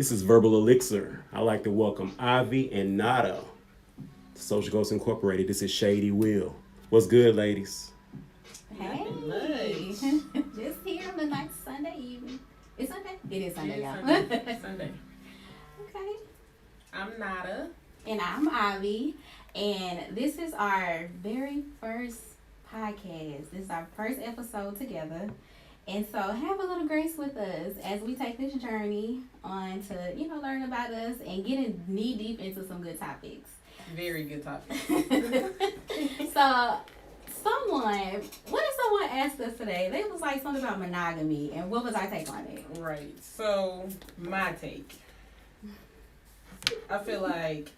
This is Verbal Elixir. I'd like to welcome Ivy and Nada to Social Ghosts Incorporated. This is Shady Will. What's good, ladies? Hey, just here on the nice Sunday evening. It's Sunday? It is Sunday, y'all. Sunday. Okay. I'm Nada. And I'm Ivy. And this is our very first podcast. This is our first episode together. And so have a little grace with us as we take this journey on to, learn about us and get knee deep into some good topics. Very good topic. So, what did someone ask us today? They was like something about monogamy, and what was our take on it? Right. So, my take. I feel like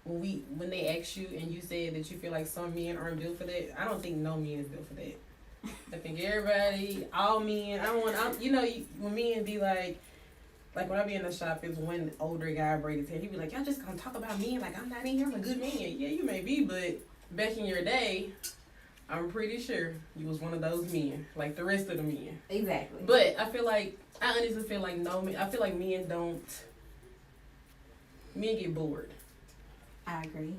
when they ask you and you said that you feel like some men aren't built for that, I don't think no man is built for that. I think everybody, all men, when men be like when I be in the shop, it's one older guy braided hair. He be like, y'all just gonna talk about men like I'm not in here, I'm a good man. Yeah, you may be, but back in your day, I'm pretty sure you was one of those men, like the rest of the men. Exactly. But I honestly feel like no men, I feel like men get bored. I agree.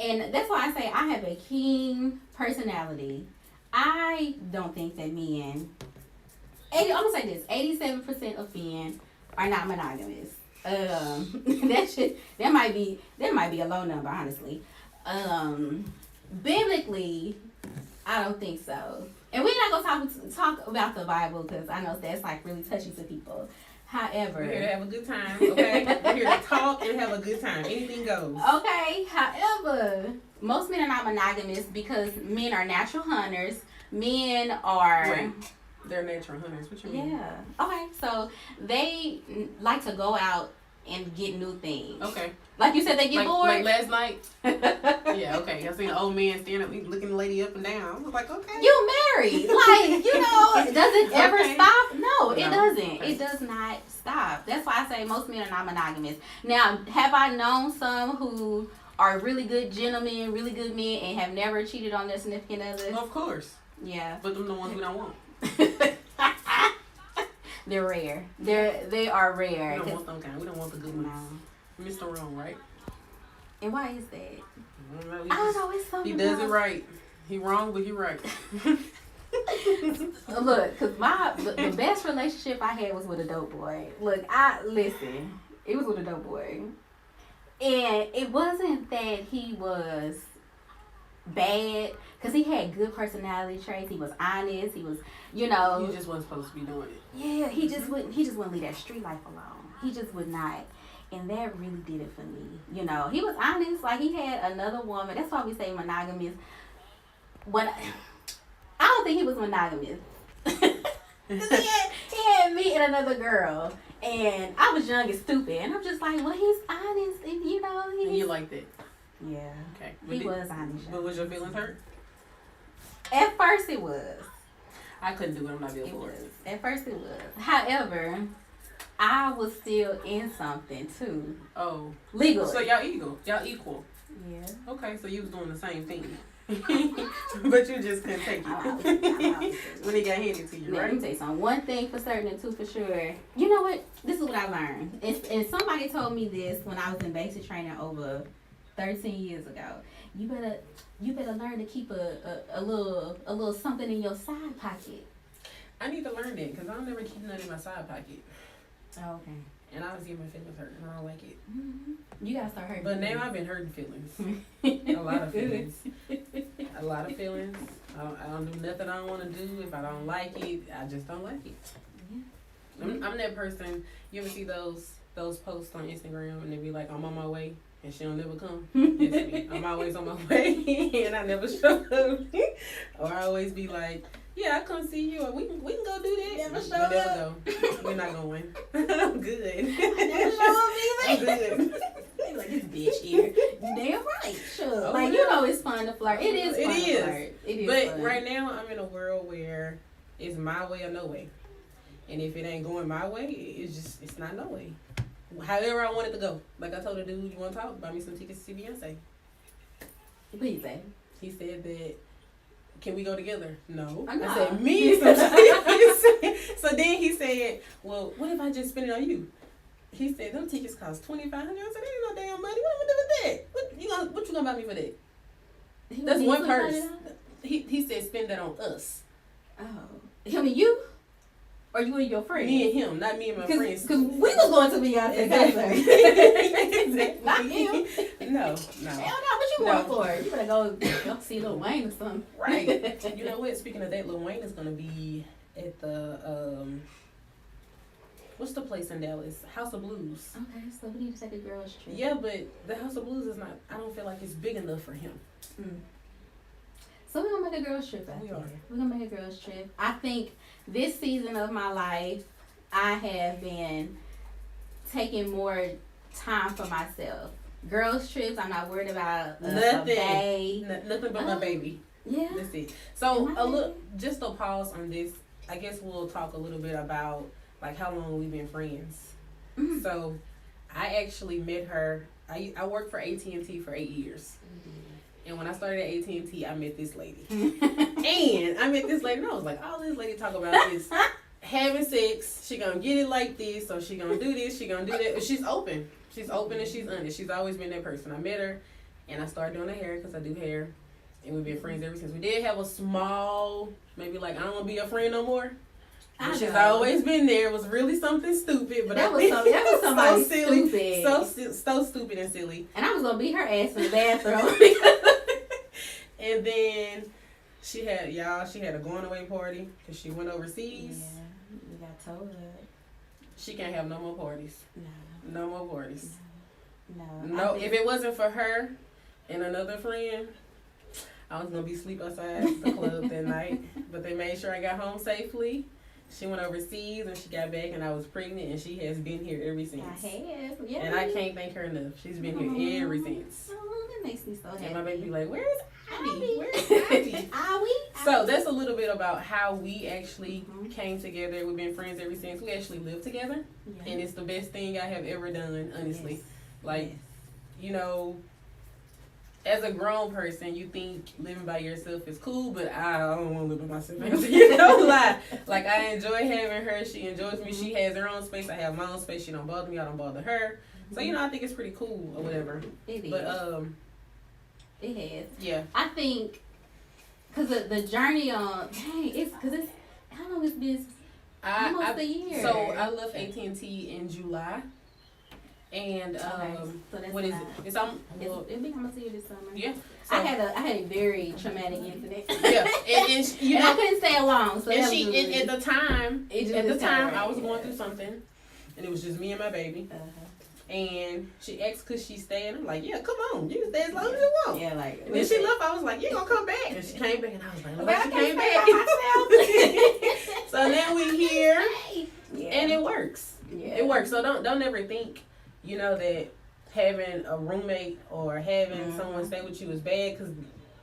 And that's why I say I have a keen personality. I don't think that men, I'm gonna say this, 87% of men are not monogamous. That might be a low number, honestly. Biblically, I don't think so. And we're not gonna talk about the Bible because I know that's like really touchy to people. However, we're here to have a good time, okay? We're here to talk and have a good time. Anything goes. Okay. However, most men are not monogamous because men are natural hunters. Men are... Wait, they're natural hunters. What you mean? Yeah. Okay. So they like to go out and get new things. Okay. Like you said, they get bored. Like last night? Yeah, okay. I seen an old man standing up, looking the lady up and down. I was like, okay. You married. Does it ever stop? No, it doesn't. Okay. It does not stop. That's why I say most men are not monogamous. Now, have I known some who are really good gentlemen, really good men, and have never cheated on their significant other? Of course. Yeah. But them the ones we don't want. They're rare. They are rare. We don't want them kind. We don't want the good ones. No. Mr. Wrong, right? And why is that? I don't know. It's something. He does it right. He wrong, but he right. Look, cause the best relationship I had was with a dope boy. Look, it was with a dope boy, and it wasn't that he was bad, cause he had good personality traits. He was honest. He was, You just wasn't supposed to be doing it. Yeah, he just wouldn't. He just wouldn't leave that street life alone. He just would not. And that really did it for me. He was honest. Like, he had another woman. That's why we say monogamous. I don't think he was monogamous. he had me and another girl. And I was young and stupid. And I'm just like, well, he's honest. And, And you like that? Yeah. Okay. He was honest. But was your feelings hurt? At first, it was. I couldn't do it. I'm not built for it. At first, it was. However, I was still in something too. Oh. Legally. So y'all equal. Yeah. Okay, so you was doing the same thing. But you just couldn't take it. When it got handed to you, right? Let me tell you something. One thing for certain and two for sure. You know what? This is what I learned. And somebody told me this when I was in basic training over 13 years ago. You better learn to keep a little something in your side pocket. I need to learn that because I don't never keep nothing in my side pocket. Oh, okay. And I was getting my feelings hurt, and I don't like it. Mm-hmm. You gotta start hurting. But now I've been hurting feelings. A lot of feelings. A lot of feelings. I don't do nothing I don't want to do. If I don't like it, I just don't like it. Yeah. I'm that person. You ever see those posts on Instagram and they be like, I'm on my way and she don't never come? That's me. I'm always on my way and I never show up. Or I always be like, yeah, I'll come see you. Or we can go do that. Never show up. Never go. We're not going. I'm good. I never show up either. I'm good. Like, this bitch here. Damn right. Sure. Oh, It's fun to flirt. It is fun to flirt. It is But fun. right now, I'm in a world where it's my way or no way. And if it ain't going my way, it's not no way. However I want it to go. Like I told the dude, you want to talk? Buy me some tickets to see Beyonce. What he say? He said that, can we go together? No. I said, me? So then he said, well, what if I just spend it on you? He said them tickets cost $2,500. I said, that ain't no damn money. What am I gonna do with that? What you gonna buy me for that? That's one purse. He said spend that on us. Oh, him and you, or you and your friend? Me and him, not me and my friends. Because we was going to Beyonce concert. Exactly. Not him. No. Hell no, what you going for? You better go see Lil Wayne or something. Right. You know what? Speaking of that, Lil Wayne is gonna be at the what's the place in Dallas? House of Blues. Okay, so we need to take a girls trip. Yeah, but the House of Blues is not. I don't feel like it's big enough for him. Mm. So we're gonna make a girls trip out there. We're gonna make a girls trip. I think this season of my life, I have been taking more time for myself. Girls trips, I'm not worried about nothing but my baby. Yeah, that's it. So just a pause on this. I guess we'll talk a little bit about like how long we've been friends. Mm-hmm. So I actually met her. I worked for AT&T for 8 years. Mm-hmm. And when I started at AT&T, I met this lady. And I met this lady, and I was like, all this lady talk about is having sex. She gonna get it like this, or she gonna do this, she gonna do that. But she's open. She's open and she's honest. She's always been that person. I met her, and I started doing her hair because I do hair. And we've been friends ever since. We did have a small, maybe like, I don't want to be your friend no more. She's always been there. It was really something stupid, but that was somebody so silly, stupid. So stupid and silly. And I was gonna beat her ass in the bathroom. And then she had a going away party because she went overseas. Yeah, we got told her. She can't have no more parties. No more parties. No. If it wasn't for her and another friend, I was gonna be asleep outside the club that night. But they made sure I got home safely. She went overseas and she got back, and I was pregnant, and she has been here ever since. I have, yeah. And I can't thank her enough. She's been here ever since. Oh, that makes me so happy. And my baby be like, "Where's Ivy? Where's Ivy?" So that's a little bit about how we actually came together. We've been friends ever since. We actually live together, and it's the best thing I have ever done. Honestly, you know. As a grown person, you think living by yourself is cool, but I don't want to live by myself. You know, like I enjoy having her. She enjoys me. She has her own space. I have my own space. She don't bother me. I don't bother her. So I think it's pretty cool or whatever. It is. But it has. Yeah. I think because the journey on it's how long has it been? Almost a year. So I left AT&T in July. And so what is it? It'll be almost a year this summer. Yeah. So, I had a very traumatic incident. Yeah, and I couldn't stay alone. So and at the time, I was going through something, and it was just me and my baby. And she asked could she stay, and I'm like, yeah, come on, you can stay as long as you want. Yeah, like. And then she left. I was like, you gonna come back? And she came back, and I was like, well, she came back. So now we here, and it works. Yeah. It works. So don't ever think. That having a roommate or having someone stay with you is bad, because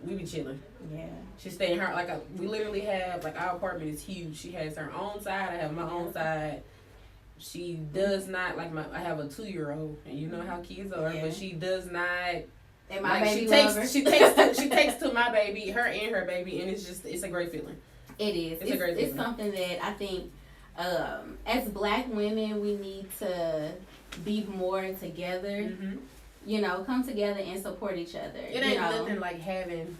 we be chilling. Yeah. She stay in her, we literally have, our apartment is huge. She has her own side. I have my own side. She does not, I have a 2-year-old, and you know how kids are, but she does not. And my baby she takes to my baby, her and her baby, and it's a great feeling. It is. It's a great feeling. It's something that I think, as Black women, we need to be more together, come together and support each other. It ain't nothing like having,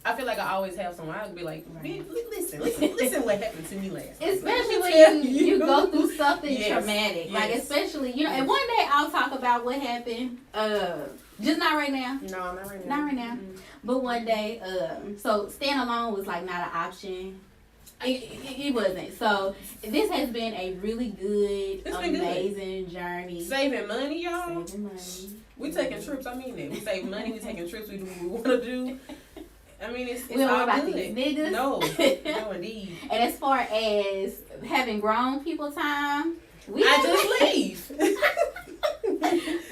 I feel like I always have someone. I would be like, listen what happened to me last night. Especially when you go through something traumatic. Yes. Especially, and one day I'll talk about what happened. Just not right now. No, not right now. Not right now. Mm-hmm. But one day, so staying alone was not an option. It wasn't. So this has been a really good, amazing journey. Saving money, y'all. We taking trips. I mean that. We save money. We taking trips. We do what we want to do. I mean, it's all about good. These niggas. No, indeed. And as far as having grown people time, I just leave.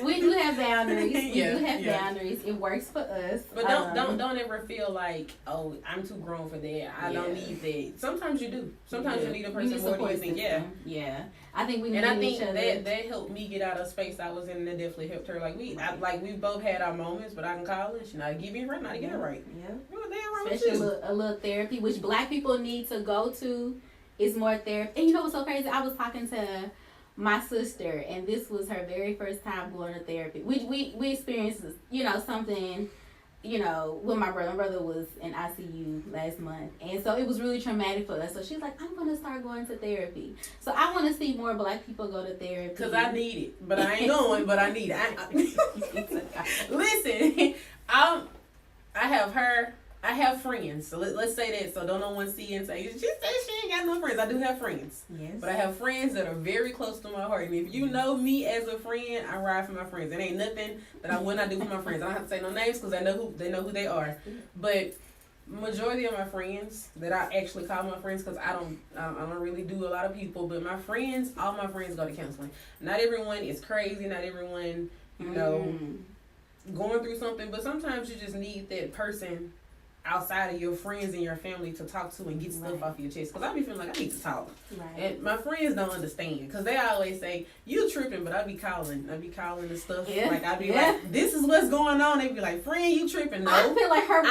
We do have boundaries. We do have boundaries. It works for us. But don't ever feel like, oh, I'm too grown for that. I don't need that. Sometimes you do. Sometimes you need a person more than you think. Yeah. I think we need each other. that helped me get out of space I was in, and that definitely helped her. We both had our moments, but I can call her. She not to give me right, not to get it right. Yeah. You're damn wrong Especially too. a little therapy, which Black people need to go to. Is more therapy. And you know what's so crazy? I was talking to my sister, and this was her very first time going to therapy. We experienced, something, when my brother. My brother was in ICU last month, and so it was really traumatic for us. So she's like, I'm gonna start going to therapy. So I want to see more Black people go to therapy. Cause I need it, but I ain't going. But I need it. Listen, I have friends. So let's say that. So don't no one see and say, she said she ain't got no friends. I do have friends. Yes. But I have friends that are very close to my heart. And if you know me as a friend, I ride for my friends. It ain't nothing that I would not do for my friends. I don't have to say no names because they know who they are. But majority of my friends that I actually call my friends, because I don't really do a lot of people, but my friends, all my friends go to counseling. Not everyone is crazy. Not everyone, going through something. But sometimes you just need that person outside of your friends and your family to talk to and get stuff off your chest. Because I be feeling like I need to talk. Right. And my friends don't understand. Because they always say, you tripping, but I be calling and stuff. Yeah. Like, I be like, this is what's going on. They be like, friend, you tripping. No. I feel like her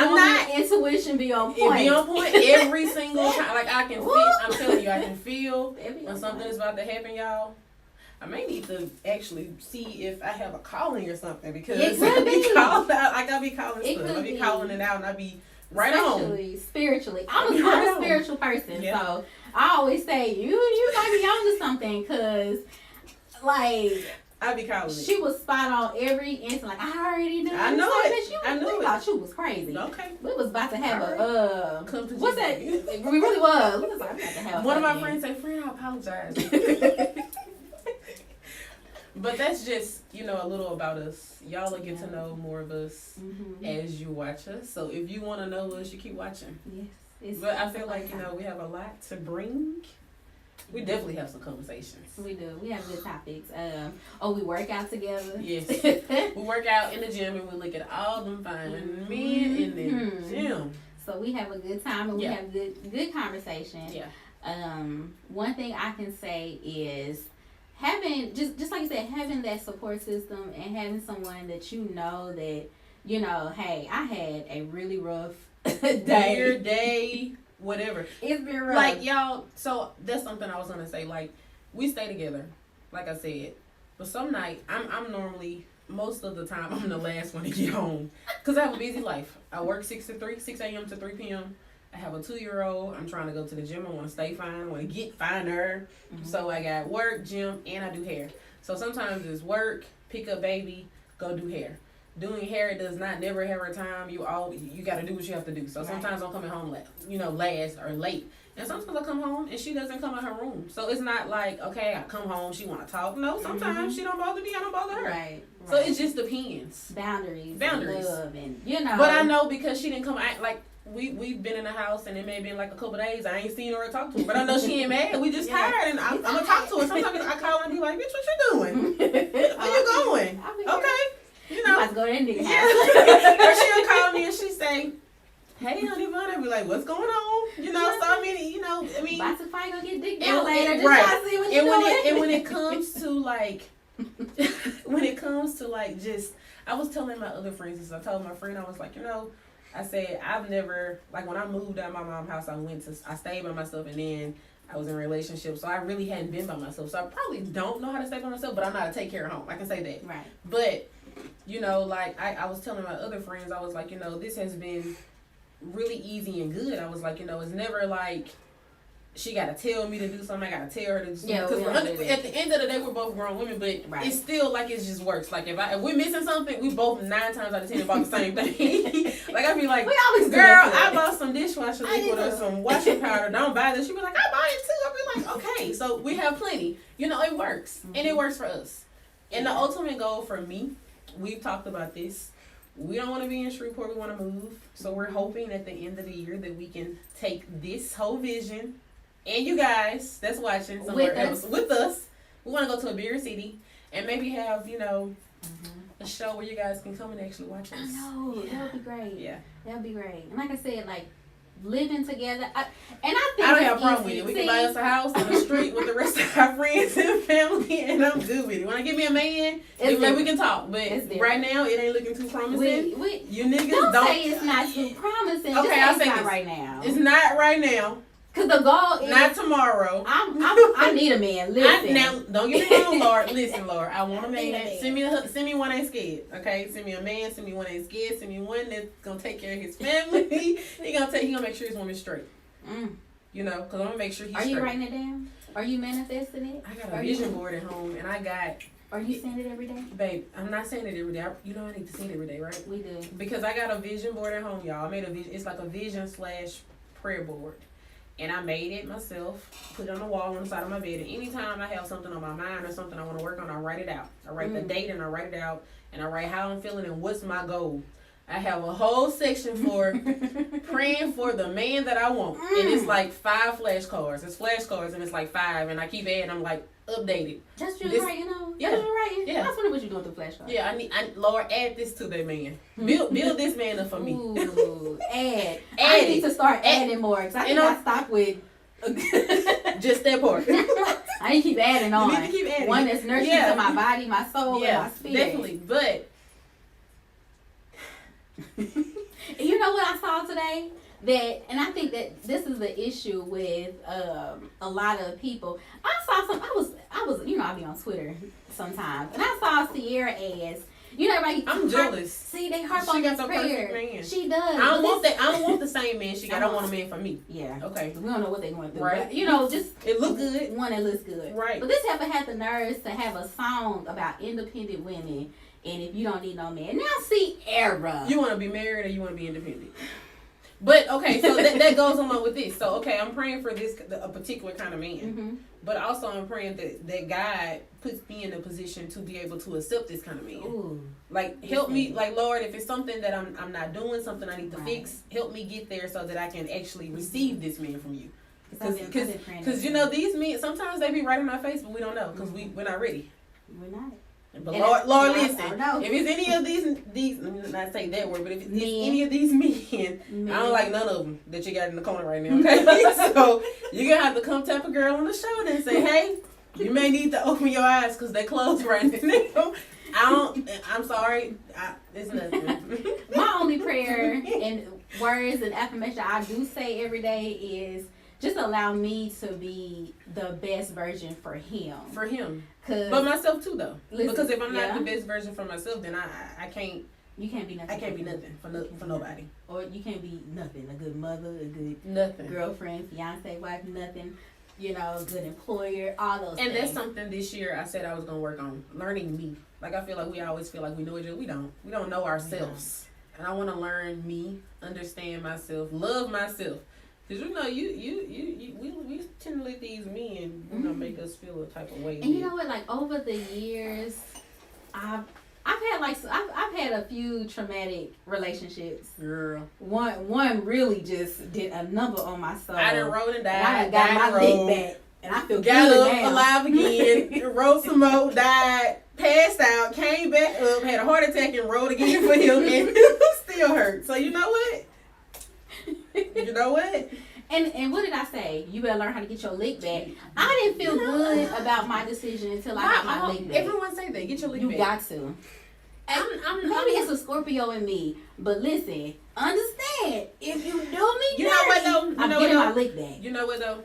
intuition be on point. It be on point every single time. Like, I can feel, I'm telling you, I can feel when something is about to happen, y'all. I may need to actually see if I have a calling or something. Because I be calling out. Like, I be calling stuff. I be calling it out and I be right on. Spiritually. I'm a spiritual person, so I always say you might be on to something, because like I be calling it. She was spot on every instant. Like, I already knew. I know it. I thought you was crazy. Okay. We was about to have what's that? We really was. We was about to have one of my friends said, "Friend, I apologize." But that's just, a little about us. Y'all will get to know more of us as you watch us. So if you want to know us, you keep watching. Yes. But I feel like, we have a lot to bring. We definitely have some conversations. We do. We have good topics. We work out together. Yes. We work out in the gym and we look at all them fine men in the gym. So we have a good time and we have good conversation. Yeah. One thing I can say is having, just like you said, having that support system and having someone that that, hey, I had a really rough day, whatever. It's been rough. Like, y'all, so that's something I was going to say. Like, we stay together, like I said. But some night, I'm normally, most of the time, I'm the last one to get home. Because I have a busy life. I work 6 a.m. to 3 p.m. I have a 2-year-old. I'm trying to go to the gym. I want to stay fine. I want to get finer. So I got work, gym, and I do hair. So sometimes it's work, pick up baby, go do hair. Doing hair does not never have a time. You got to do what you have to do. So sometimes I'm coming home last or late. And sometimes I come home and she doesn't come in her room. So it's not like, okay, I come home, she want to talk. No, sometimes she don't bother me, I don't bother her. Right. So it just depends. Boundaries. Love and But I know because she didn't come, like, we've been in the house and it may have been like a couple days. I ain't seen her or talked to her. But I know she ain't mad. We just tired and I'm going to talk to her. Sometimes I call her and be like, bitch, what you doing? Where you going? Okay. Let's go to that nigga house. Or she'll call me and she say, hey, honey bun. I be like, what's going on? So I mean, about to fight, go get dick down later. Just right. See what you're doing. And when it comes to like, just, I was telling my other friends, I told my friend, I was like, I said, I've never, like, when I moved out of my mom's house, I stayed by myself, and then I was in a relationship, so I really hadn't been by myself. So I probably don't know how to stay by myself, but I know how to take care of home. I can say that. Right. But, like, I was telling my other friends, I was like, this has been really easy and good. I was like, it's never like she got to tell me to do something. I got to tell her to do something. Because at the end of the day, we're both grown women, but it's still like it just works. Like, if we're missing something, we both 9 times out of 10 about the same thing. Like, I be like, we always girl, I bought some dishwasher liquid or some washing powder. Don't buy this. She be like, I bought it too. I be like, okay. So we have plenty. It works. And it works for us. And the ultimate goal for me, we've talked about this. We don't want to be in Shreveport. We want to move. So we're hoping at the end of the year that we can take this whole vision, and you guys that's watching somewhere else with us. We want to go to a bigger city and maybe have, a show where you guys can come and actually watch us. I know. That would be great. Yeah. That would be great. And like I said, like, living together. I think I don't have a problem with it. We can buy us a house on the street with the rest of our friends and family, and I'm good with it. When I get me a man, maybe we can talk. But right now, it ain't looking too promising. You niggas don't say it's not too promising. Okay, I'll say it's not this. right now. It's not right now. Cause the goal is Not tomorrow. I need a man. Listen. Now, don't get me wrong, Lord. Listen, Lord. I want a man. Send me one ain't scared. Okay, send me a man. Send me one ain't scared. Send me one that's gonna take care of his family. he gonna make sure his woman's straight. You know, cause I'm gonna make sure he's. Are straight. you writing it down? Are you manifesting it? I got a vision board at home, and I got. Are you saying it every day? Babe, I'm not saying it every day. I need to see it every day, right? We do. Because I got a vision board at home, y'all. I made a vision. It's like a vision / prayer board. And I made it myself, put it on the wall on the side of my bed. And anytime I have something on my mind or something I want to work on, I write it out. I write the date and I write it out. And I write how I'm feeling and what's my goal. I have a whole section for praying for the man that I want. And it's like 5 flashcards. It's flashcards and it's like 5. And I keep adding, I'm like, updated. That's just right, you know? Yeah. That's right. Yeah. I was wondering what you doing through flashcards. Yeah, Lord, add this to that man. Build this man up for me. Ooh, add. I need to start adding more. Because I think I stopped with just that part. I need to keep adding on. You need to keep adding. One that's nourishing to my body, my soul, and my spirit. Definitely. But you know what I saw today? And I think that this is the issue with a lot of people. I saw I was you know, I be on Twitter sometimes, and I saw Sierra ads. You know, everybody. I'm jealous. See, they harp She on got this the prayer. perfect man. She does. I don't want that. I don't want the same man she got. I want a man for me. Yeah. Okay. We don't know what they're going through. Right. But, you know, just it look good. One that looks good. Right. But this heifer had the nerves to have a song about independent women, and if you don't need no man. Now, Sierra. You want to be married or you want to be independent? But okay, so that goes along with this. So okay, I'm praying for a particular kind of man, Mm-hmm. but also I'm praying that God puts me in a position to be able to accept this kind of man. Ooh. Like help me, like Lord, if it's something that I'm not doing, something I need to fix, help me get there so that I can actually receive this man from you. Because you know these men sometimes they be right in my face, but we don't know because we're not ready. We're not. But Lord, listen. If it's any of these, let me not say that word, but if it's any of these men, I don't like none of them that you got in the corner right now. Okay, so you're gonna have to come tap a girl on the shoulder and say, "Hey, you may need to open your eyes because they're closed right now." I'm sorry. It's nothing. My only prayer and words and affirmation I do say every day is just allow me to be the best version for him. For him. But myself too, though. Listen, because if I'm not the best version for myself, then I can't. You can't be nothing. I can't be nothing for nobody. Or you can't be nothing. A good mother, a good nothing. Girlfriend, fiance, wife, nothing. You know, a good employer, all those and things. That's something this year I said I was going to work on. Learning me. Like, I feel like we always feel like we know each other. We don't. We don't know ourselves. And I want to learn me, understand myself, love myself. Because, you know, we tend to let these men, you know, make us feel a type of way. And you know what? Like, over the years, I've had a few traumatic relationships. Girl. One really just did a number on my soul. I done rode and died. And I done got my leg back. And I feel got good up, now. alive again, rode some more, died, passed out, came back up, had a heart attack and rode again for him, and still hurt. So you know what? You know what? And what did I say? You better learn how to get your lick back. I didn't feel good about my decision until I got my lick back. Everyone say that. Get your lick back. You got to. Maybe it's a Scorpio in me, but listen, understand, if you do me you know what though? I'm getting my lick back. You know what though?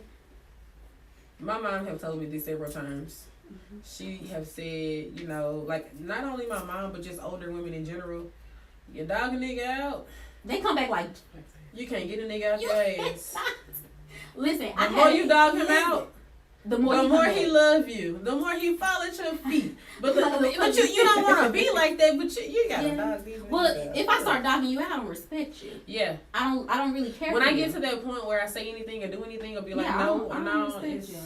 My mom have told me this several times. Mm-hmm. She have said, you know, like not only my mom, but just older women in general. You dog a nigga out, they come back like you can't get a nigga out your ass. Listen, the more you dog him out, the more he love you, the more he fall at your feet. But you don't want to be like that. But you gotta dog these niggas. Well, if I start dogging you out, I don't respect you. Yeah, I don't really care. When for I you. get to that point where I say anything or do anything, I'll be like, I no. respect you.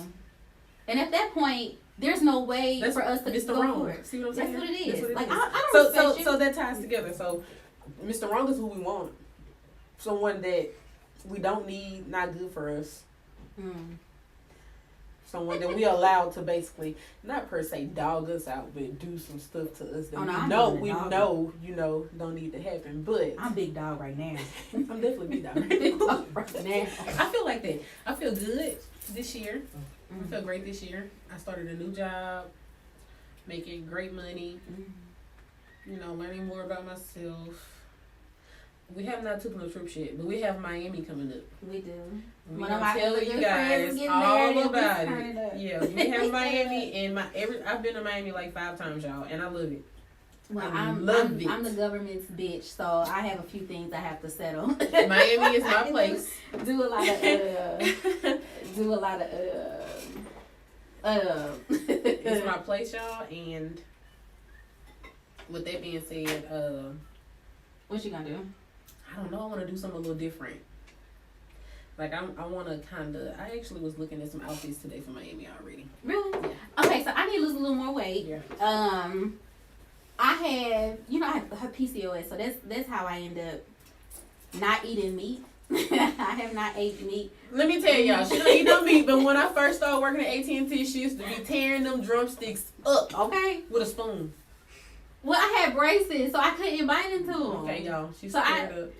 And at that point, there's no way for us to Mr. go Wrong. forward. See what I'm saying? That's what it is. What it like is. I don't respect you. So that ties together. So Mr. Wrong is who we want. Someone that we don't need, not good for us. Someone that we allowed to basically, not per se dog us out, but do some stuff to us that we know, don't need to happen. But I'm big dog right now. I'm definitely big dog right now. I feel like that. I feel good this year. I feel great this year. I started a new job, making great money. You know, learning more about myself. We have not took no trip yet, but we have Miami coming up. We do. We One of gonna my tell other you good friends guys getting all married, and we about turn it up. it. Yeah, we have Miami, and I've been to Miami like 5 times, y'all, and I love it. Well, I'm I'm the government's bitch, so I have a few things I have to settle. Miami is my place. Do a lot of It's my place, y'all, and with that being said, what you gonna do? I don't know. I want to do something a little different. Like I want to kind of. I actually was looking at some outfits today for Miami already. Really? Okay, so I need to lose a little more weight. Yeah. I have PCOS, so that's how I end up not eating meat. I have not ate meat. Let me tell y'all, she don't eat no meat, but when I first started working at AT&T, she used to be tearing them drumsticks up, Okay. with a spoon. Well, I had braces, so I couldn't bite into them. Okay, y'all, she's So scared up.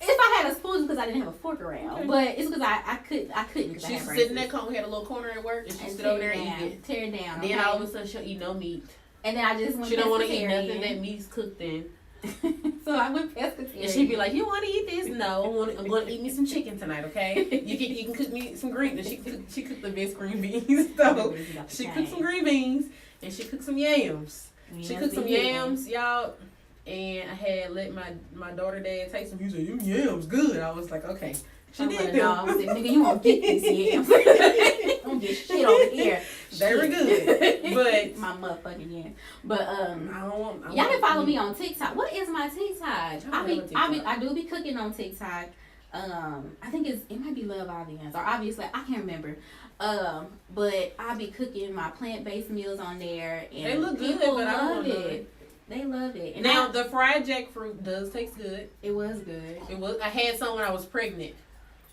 If I had a spoon, because I didn't have a fork around, Okay. but it's because I couldn't. Because She I used had to sit in braces. that corner. We had a little corner at work, and she And sit over there and eat it. tear it down. Then okay? all of a sudden, she'll eat no meat. And then I just went She don't want to eat pescatarian. nothing that meat's cooked in. So I went pescatarian. And she'd be like, "You want to eat this? No, I'm going to eat me some chicken tonight, okay? You can cook me some green." And she cooked the best green beans. So she cooked some green beans and she cooked some yams. She cooked some yams, y'all. And I had let my daughter dad taste them. He said, "Them yams good." I was like, "Okay." She did No, I them. said, nigga, you won't get these yams. Don't get shit over here. They were good, but my motherfucking yams. But I don't want. y'all can follow me on TikTok. What is my TikTok? don't have a TikTok. I do be cooking on TikTok. I think it might be Love Audience, or obviously I can't remember. But I be cooking my plant-based meals on there, and They look good, people but I don't love wanna do it. They love it. And Now the fried jackfruit does taste good. it was good. It was. I had some when I was pregnant.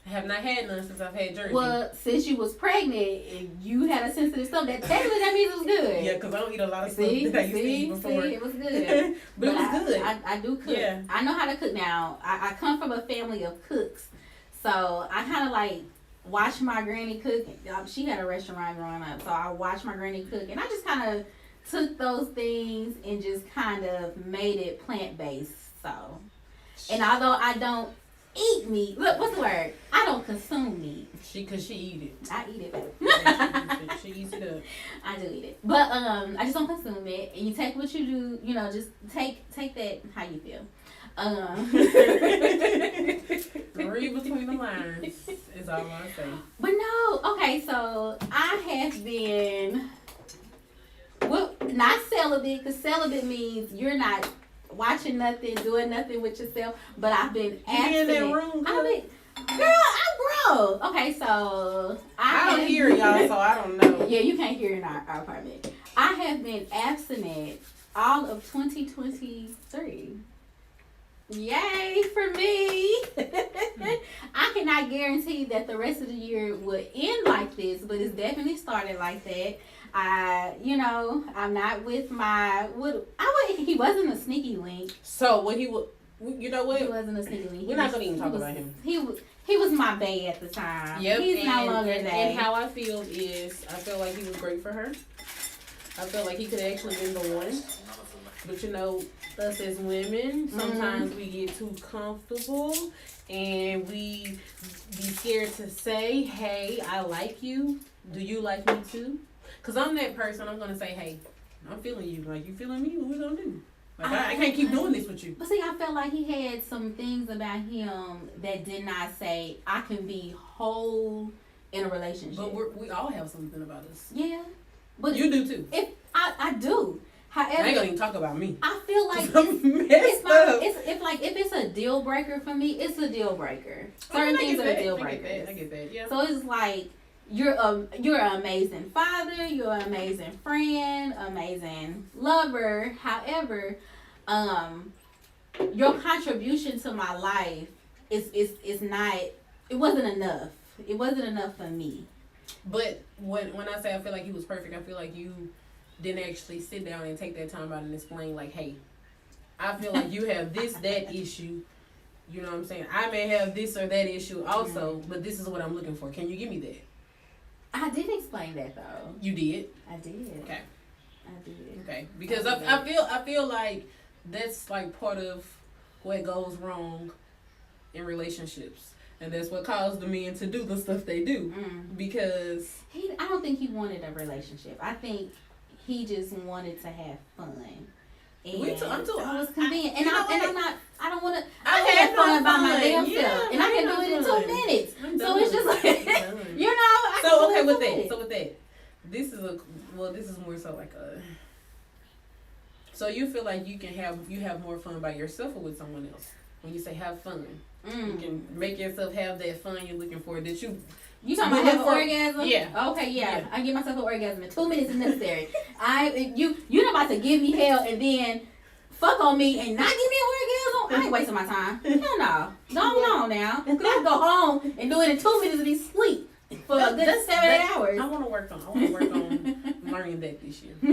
I have not had none since I've had Jersey. Well, since you was pregnant and you had a sensitive stomach, that means it was good. Yeah, because I don't eat a lot of stuff See, that I used to eat before. it was good. but it was good. I do cook. Yeah. I know how to cook now. I come from a family of cooks, so I kind of like watch my granny cook. She had a restaurant growing up, so I watched my granny cook, and I just kind of took those things and just kind of made it plant-based. So, and although I don't eat meat, look, what's the word? I don't consume meat. Cause she eat it. I eat it. She eats it up. I do eat it, but I just don't consume it. And you take what you do, just take that how you feel. Read between the lines is all I say. But no, okay. So I have been, well, not celibate, because celibate means you're not watching nothing, doing nothing with yourself. But I've been abstinent. You in that room? Girl, I'm broke. Okay, so I don't hear y'all, so I don't know. Yeah, you can't hear in our apartment. I have been abstinent all of 2023. Yay for me. I cannot guarantee that the rest of the year would end like this, but it's definitely started like that. I'm not with he wasn't a sneaky link. So what he would, you know what? He wasn't a sneaky link. We're not gonna even talk about him. He was my bae at the time. Yep. He's no longer and bae. how I feel is, I feel like he was great for her. I feel like he could have actually been the one. But us as women, sometimes we get too comfortable and we be scared to say, "Hey, I like you. Do you like me too?" Because I'm that person. I'm going to say, "Hey, I'm feeling you. Like, you feeling me? What we going to do?" Like, I can't keep doing this with you. But see, I felt like he had some things about him that did not say, I can be whole in a relationship. But we all have something about us. Yeah. But You do too. If I do. However, I ain't going to even talk about me. I feel like I'm messed up. if it's a deal breaker for me, it's a deal breaker. Certain things are deal breakers. I get that. Yeah. So it's like you're an amazing father, you're an amazing friend, amazing lover. However, your contribution to my life is not. It wasn't enough. It wasn't enough for me. But when I say I feel like he was perfect, I feel like you didn't actually sit down and take that time out and explain, like, hey, I feel like you have that issue. You know what I'm saying? I may have this or that issue also, but this is what I'm looking for. Can you give me that? I did explain that though. You did? I did. Okay. I did. Okay. Because I feel like that's like part of what goes wrong in relationships. And that's what caused the men to do the stuff they do. Because I don't think he wanted a relationship. I think he just wanted to have fun. And I was convinced. I don't want to. I had fun by my damn self. And I can do it in 2 minutes. So it's just like, you know. So, okay, with that. This is more so like a. So you feel like you have more fun by yourself or with someone else? When you say have fun. You can make yourself have that fun you're looking for. That you talking about have an orgasm? Yeah. Okay, yeah. I give myself an orgasm in 2 minutes is necessary. You're not about to give me hell and then fuck on me and not give me an orgasm? I ain't wasting my time. Hell no. Go on now. Cause I can go home and do it in 2 minutes and be asleep for a good 7 hours. I want to work on learning that this year. I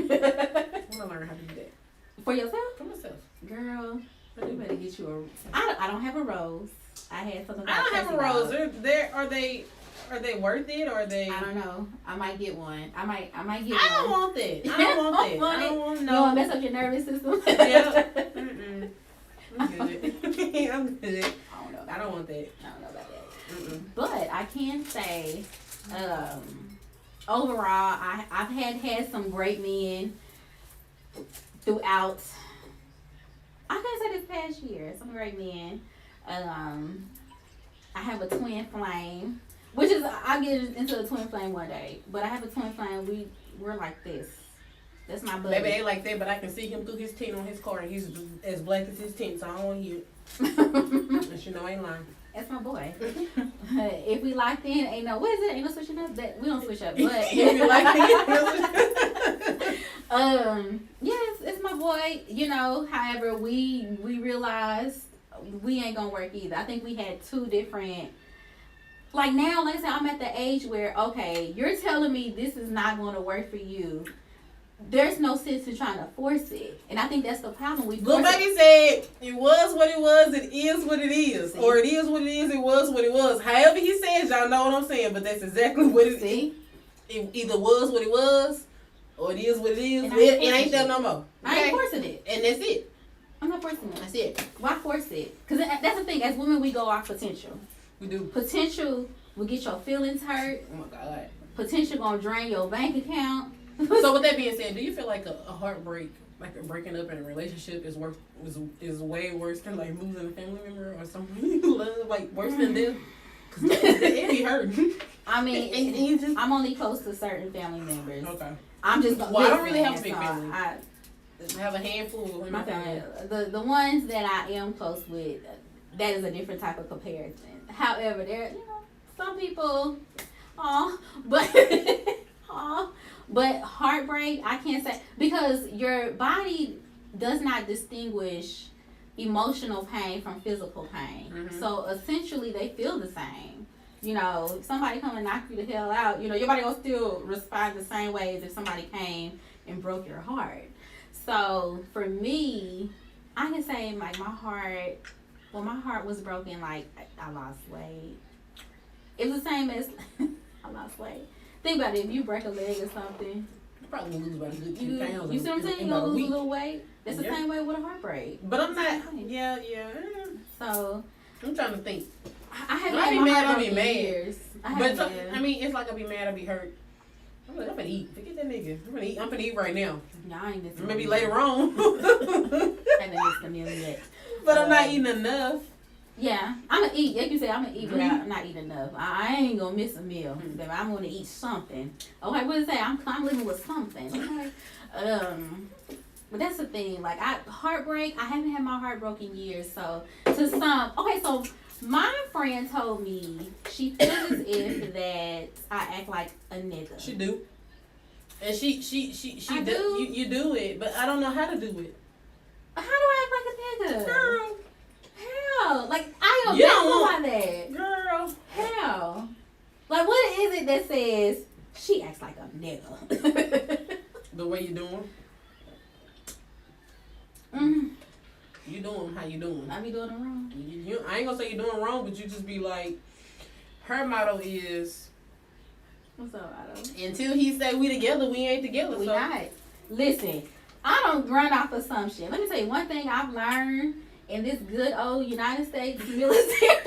want to learn how to do that. For yourself? For myself. Girl, you better get you I don't have a rose. I had something. I don't have a rose. Are they worth it? Or are they? I don't know. I might get one. I might get one. I don't want that. I don't want no. You want to mess up your nervous system? Yeah. I'm good. I'm good. I don't want that. I don't know about that. But I can say, overall, I've had some great men throughout. I can say this past year, some great men. I have a twin flame, which is I'll get into a twin flame one day. But I have a twin flame. We're like this. That's my buddy. Maybe they like that, but I can see him through his tint on his car, and he's as black as his tint, so I don't want to hear it. But you know, I ain't lying. That's my boy. If we locked in, ain't no switching up. That we don't switch up. But if you like it, yes, it's my boy. You know, however, we realized we ain't gonna work either. I think we had two different. Like now, like I said, I'm at the age where okay, you're telling me this is not going to work for you. There's no sense in trying to force it, and I think that's the problem. Little baby said, "It was what it was. It is what it is, see? Or it is what it is. It was what it was." However he says, y'all know what I'm saying, but that's exactly what it is. It either was what it was, or it is what it is. It ain't that no more. Okay? I ain't forcing it, and that's it. I'm not forcing it. That's it. Why force it? Because that's the thing. As women, we go off potential. We do. Potential will get your feelings hurt. Oh my God. Potential gonna drain your bank account. So with that being said, do you feel like a heartbreak, like a breaking up in a relationship, is way worse than like losing a family member or something you love, like worse than death? Cause it be hurting. I mean, I'm only close to certain family members. Okay. I'm just. Well, I don't really have a big family. I have a handful of my family. The ones that I am close with, that is a different type of comparison. However, there, some people, but heartbreak, I can't say, because your body does not distinguish emotional pain from physical pain. Mm-hmm. So essentially, they feel the same. If somebody come and knock you the hell out, your body will still respond the same way as if somebody came and broke your heart. So for me, I can say like my heart was broken, like I lost weight. It was the same as I lost weight. Think about it. If you break a leg or something, you probably lose about a good 2 pounds. You see what I'm saying? You're going to lose a little weight. That's the same way with a heartbreak. But I'm not. Yeah. So I'm trying to think. I haven't had my heart broken in years. I mean, it's like I'll be mad, I'll be hurt. I'm gonna eat. Forget that nigga. I'm gonna eat right now. Y'all ain't missing. Maybe later on. I haven't missed a meal yet. But I'm not eating enough. Yeah, I'm gonna eat. Like you said, I'm gonna eat, but I'm not eating enough. I ain't gonna miss a meal. But I'm gonna eat something. Okay, what is that? I'm living with something. Okay. But that's the thing. Like heartbreak. I haven't had my heart broken in years. So so my friend told me she feels as if that I act like a nigga. She do. And she do. You do it, but I don't know how to do it. How do I act like a nigga? Girl. Hell, like I don't know like that. Girl. Hell. Like what is it that says she acts like a nigga? The way you doing? You doing how you doing? I be doing it wrong. I ain't gonna say you're doing wrong, but you just be like, her motto is, what's up, motto? Until he say we together, we ain't together. We not. Listen, I don't run off assumption. Let me tell you one thing I've learned in this good old United States military.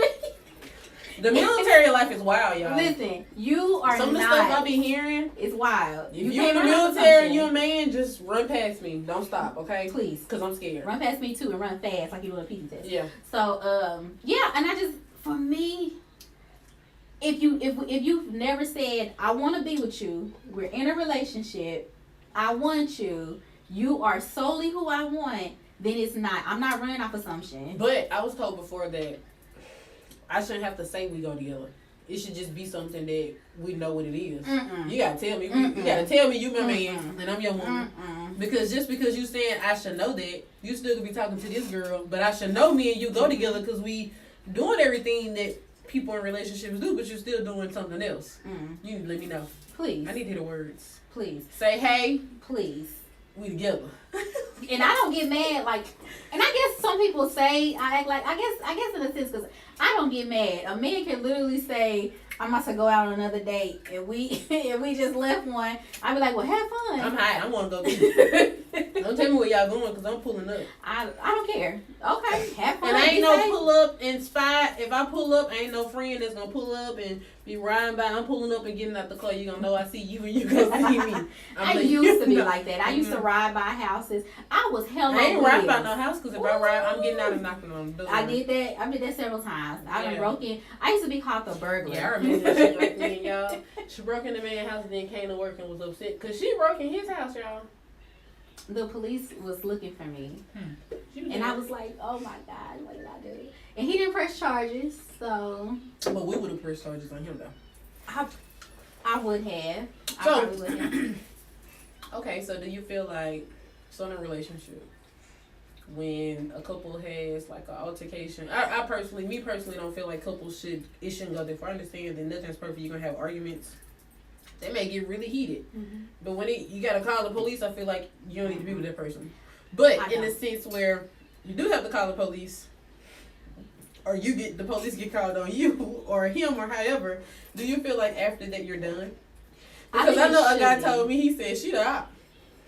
The military life is wild, y'all. Listen, you are Some of the not. stuff I be hearing. It's wild. If you in the military, you a man, just run past me. Don't stop, okay? Please. Because I'm scared. Run past me too and run fast like you doing a PT test. Yeah. So, yeah, and I just, for me, if you've never said, I want to be with you, we're in a relationship, I want you, you are solely who I want, then it's not. I'm not running off assumption. But I was told before that I shouldn't have to say we go together. It should just be something that we know what it is. Mm-mm. You gotta tell me. Mm-mm. You gotta tell me you my Mm-mm. man and I'm your woman. Mm-mm. Because just because you saying I should know that, you still could be talking to this girl. But I should know me and you go together because we doing everything that people in relationships do, but you're still doing something else. You need to let me know. Please. I need to hear the words. Please. Say, hey, Please. we together. And I don't get mad, like, and I guess some people say I act like, I guess in a sense, because I don't get mad. A man can literally say, I'm about to go out on another date, and we just left one. I'd be like, well, have fun. I'm high. I want to go get Don't tell me where y'all going because I'm pulling up. I don't care. Okay, have fun. And I ain't Be no safe. pull up and spy. If I pull up, I ain't no friend that's gonna pull up and be riding by. I'm pulling up and getting out the car. You gonna know I see you and you gonna see me. I used to be like that. I used to ride by houses. I was hella I ain't ride by weird. no house because if I ride, I'm getting out and knocking on the door. I did that several times. I done broke in. I used to be called the burglar. Yeah, I remember that shit right then, y'all. She broke in the man's house and then came to work and was upset because she broke in his house, y'all. The police was looking for me. And I was like, oh my God, what did I do? And he didn't press charges, so. But we would have pressed charges on him, though. I would have. I So- probably would have. Okay, so do you feel like, so in a relationship, when a couple has like an altercation, I personally don't feel like couples shouldn't go there. If I understand that nothing's perfect, you're going to have arguments. They may get really heated. But when you got to call the police, I feel like you don't need to be with that person. But in the sense where you do have to call the police, or the police get called on you, or him, or however, do you feel like after that you're done? Because I know a guy told me, he said, she the op.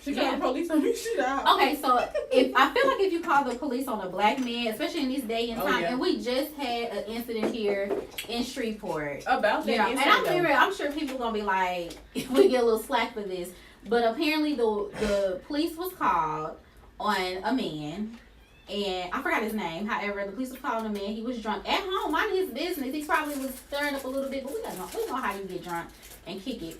She called the police on me, she the op. Okay, so I feel like if you call the police on a black man, especially in this day and time, and we just had an incident here in Shreveport. About that incident, and I'm sure people are going to be like, we get a little slack for this. But apparently the police was called on a man. And I forgot his name. However, the police was calling a man. He was drunk at home, minding his business. He probably was stirring up a little bit, but we know how you get drunk and kick it.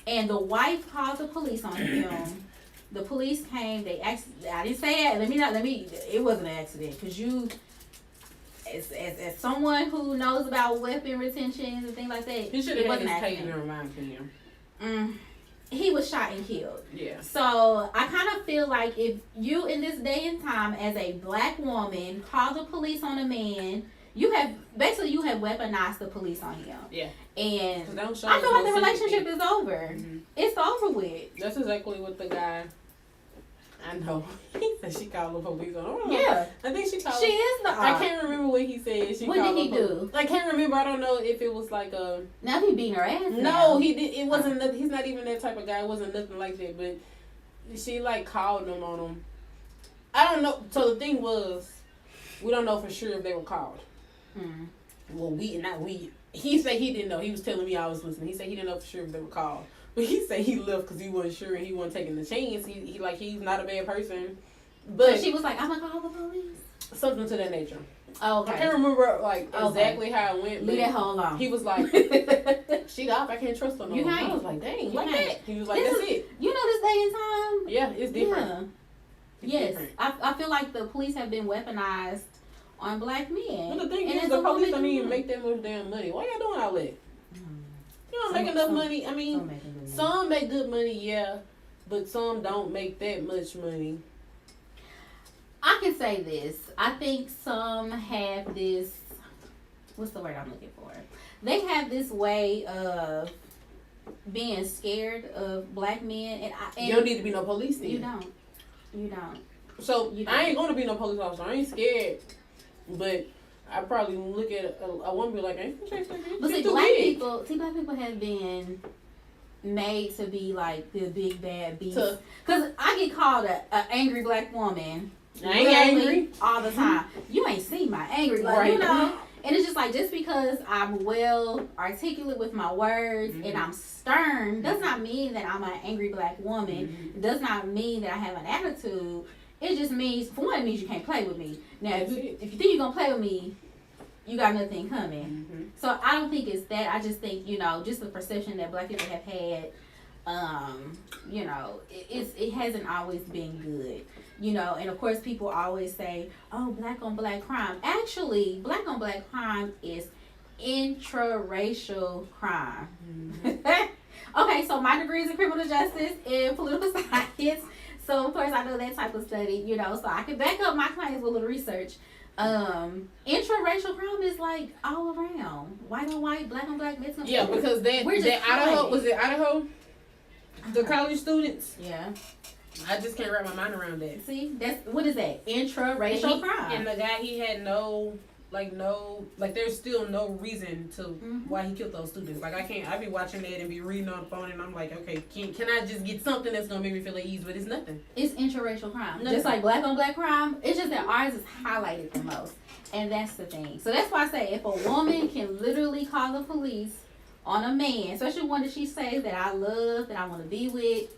And the wife called the police on him. The police came. They asked. I didn't say that. It wasn't an accident because you, as someone who knows about weapon retentions and things like that, He should have had his taser in mind for him. He was shot and killed. Yeah. So I kind of feel like if you in this day and time as a black woman call the police on a man, you have weaponized the police on him. Yeah. And I I feel like the relationship is over. It's over with. That's exactly what the guy. I know. He said she called the police on him. Yeah. I think she called. She is the op. I can't remember what he said. What did he do? I can't remember. I don't know if it was like a. Now he beating her ass. No, now. he did. It wasn't. He's not even that type of guy. It wasn't nothing like that. But she like called them on him. I don't know. So the thing was, we don't know for sure if they were called. Well, not we. He said he didn't know. He was telling me I was listening. He said he didn't know for sure if they were called. But he said he left because he wasn't sure and he wasn't taking the chance. He's not a bad person. But so she was like, I'm gonna call the police. Something to that nature. Oh, okay. I can't remember exactly how it went. Leave that whole alone. He was like, she up. I can't trust her no more. I was like, dang, like that. He was like, that's it. You know this day and time. Yeah, it's different. Yeah. Yes, I feel like the police have been weaponized on black men. But the thing is, the police don't even make that much damn money. Why y'all doing all that? You don't make enough money. I mean, some make good money, yeah, but some don't make that much money. I can say this. I think some have this. What's the word I'm looking for? They have this way of being scared of black men, and you don't need to be no police then. You don't. So I ain't gonna be no police officer. I ain't scared, but I probably look at a woman and be like, I ain't gonna chase that bitch. But see, black people have been made to be like the big bad beast. Because I get called a angry black woman I ain't literally angry all the time. You ain't seen my angry, like Right. you know. And it's just like, just because I'm well articulate with my words and I'm stern does not mean that I'm an angry black woman. It does not mean that I have an attitude. It just means, for one, it means you can't play with me. Now, if you think you're going to play with me, you got nothing coming. So I don't think it's that. I just think, you know, just the perception that black people have had, you know, it hasn't always been good. You know, and of course people always say, oh, black on black crime. Actually, black on black crime is intraracial crime. Okay, so my degree is in criminal justice and political science. So of course I know that type of study, you know, so I can back up my claims with a little research. Intraracial crime is like all around. White on white, black on black, Mexican. Yeah, because that Idaho, was it Idaho? The college students? Yeah. I just can't wrap my mind around that. See, that's, what is that? Intraracial crime. And the guy, he had there's still no reason to why he killed those students. Like, I be watching that and be reading on the phone and I'm like, okay, can I just get something that's gonna make me feel at ease? But it's nothing. It's interracial crime. Nothing. Just like black on black crime, it's just that ours is highlighted the most. And that's the thing. So that's why I say, if a woman can literally call the police on a man, especially one that she says that I love, that I want to be with,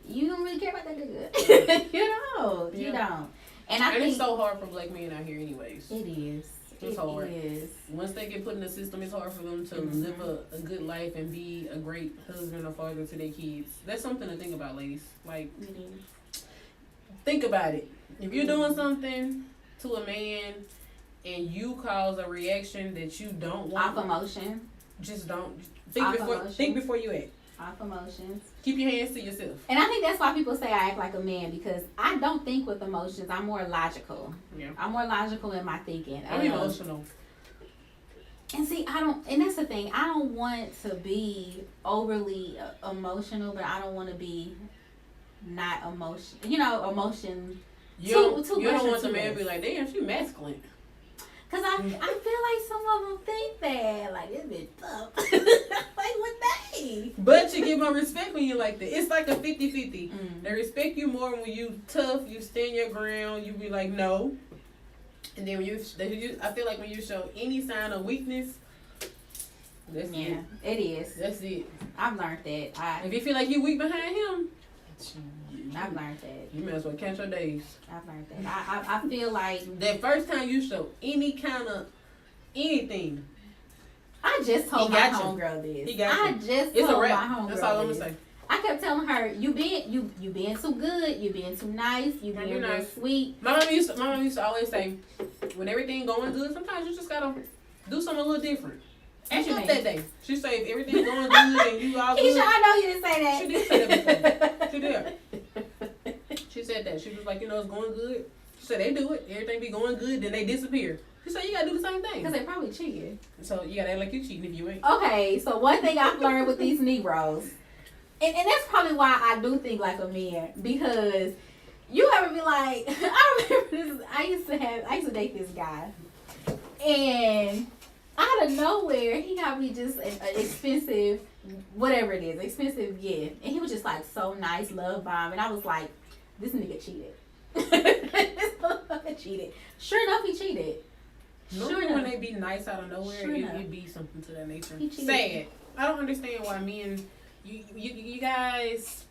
you don't really care about that nigga. You don't. And I think it's so hard for black men out here anyways. it is. It's hard. It is. Once they get put in the system, it's hard for them to live a good life and be a great husband or father to their kids. That's something to think about, ladies. Like, think about it. If you're doing something to a man and you cause a reaction that you don't want, Off emotion. just don't think before you act. Off emotions. Keep your hands to yourself. And I think that's why people say I act like a man, because I don't think with emotions. I'm more logical. Yeah. I'm more logical in my thinking. I'm emotional. And see, and that's the thing. I don't want to be overly emotional, but I don't want to be not emotion. You know, emotion. You don't want the man to be like, damn, she masculine. Cause I feel like some of them think that, like, it's been tough. Like, what they? But you give them respect when you like that. It's like a 50-50. They respect you more when you tough, you stand your ground, you be like, no. And then when I feel like when you show any sign of weakness, that's it. It is. That's it. I've learned that. If you feel like you weak behind him, I've learned that. you may as well count your days. I've learned that. I feel like that first time you show any kind of anything, I just told my homegirl this. He got you. I just It's told a wrap. my homegirl That's all I'm this. gonna say. I kept telling her, you being too good, you being too nice, you being real nice. sweet. My mom used to always say, when everything going good, sometimes you just gotta do something a little different. Ask up that day. She said, if everything's going good and you all good. Keisha, I know you didn't say that. She did say that before. She did. She said that. She was like, it's going good. She said, they do it. Everything be going good, then they disappear. She said, you gotta do the same thing. Because they probably cheated. So you gotta act like you cheating if you ain't. Okay, so one thing I've learned with these Negroes, and that's probably why I do think like a man, because you ever be like, I remember this, I used to date this guy, and out of nowhere, he got me just an expensive, whatever it is, expensive gift. And he was just like so nice, love bomb. And I was like, this nigga cheated. This motherfucker cheated. Sure enough, he cheated. Normally when they be nice out of nowhere, it be something to that nature. Sad. I don't understand why men, you guys,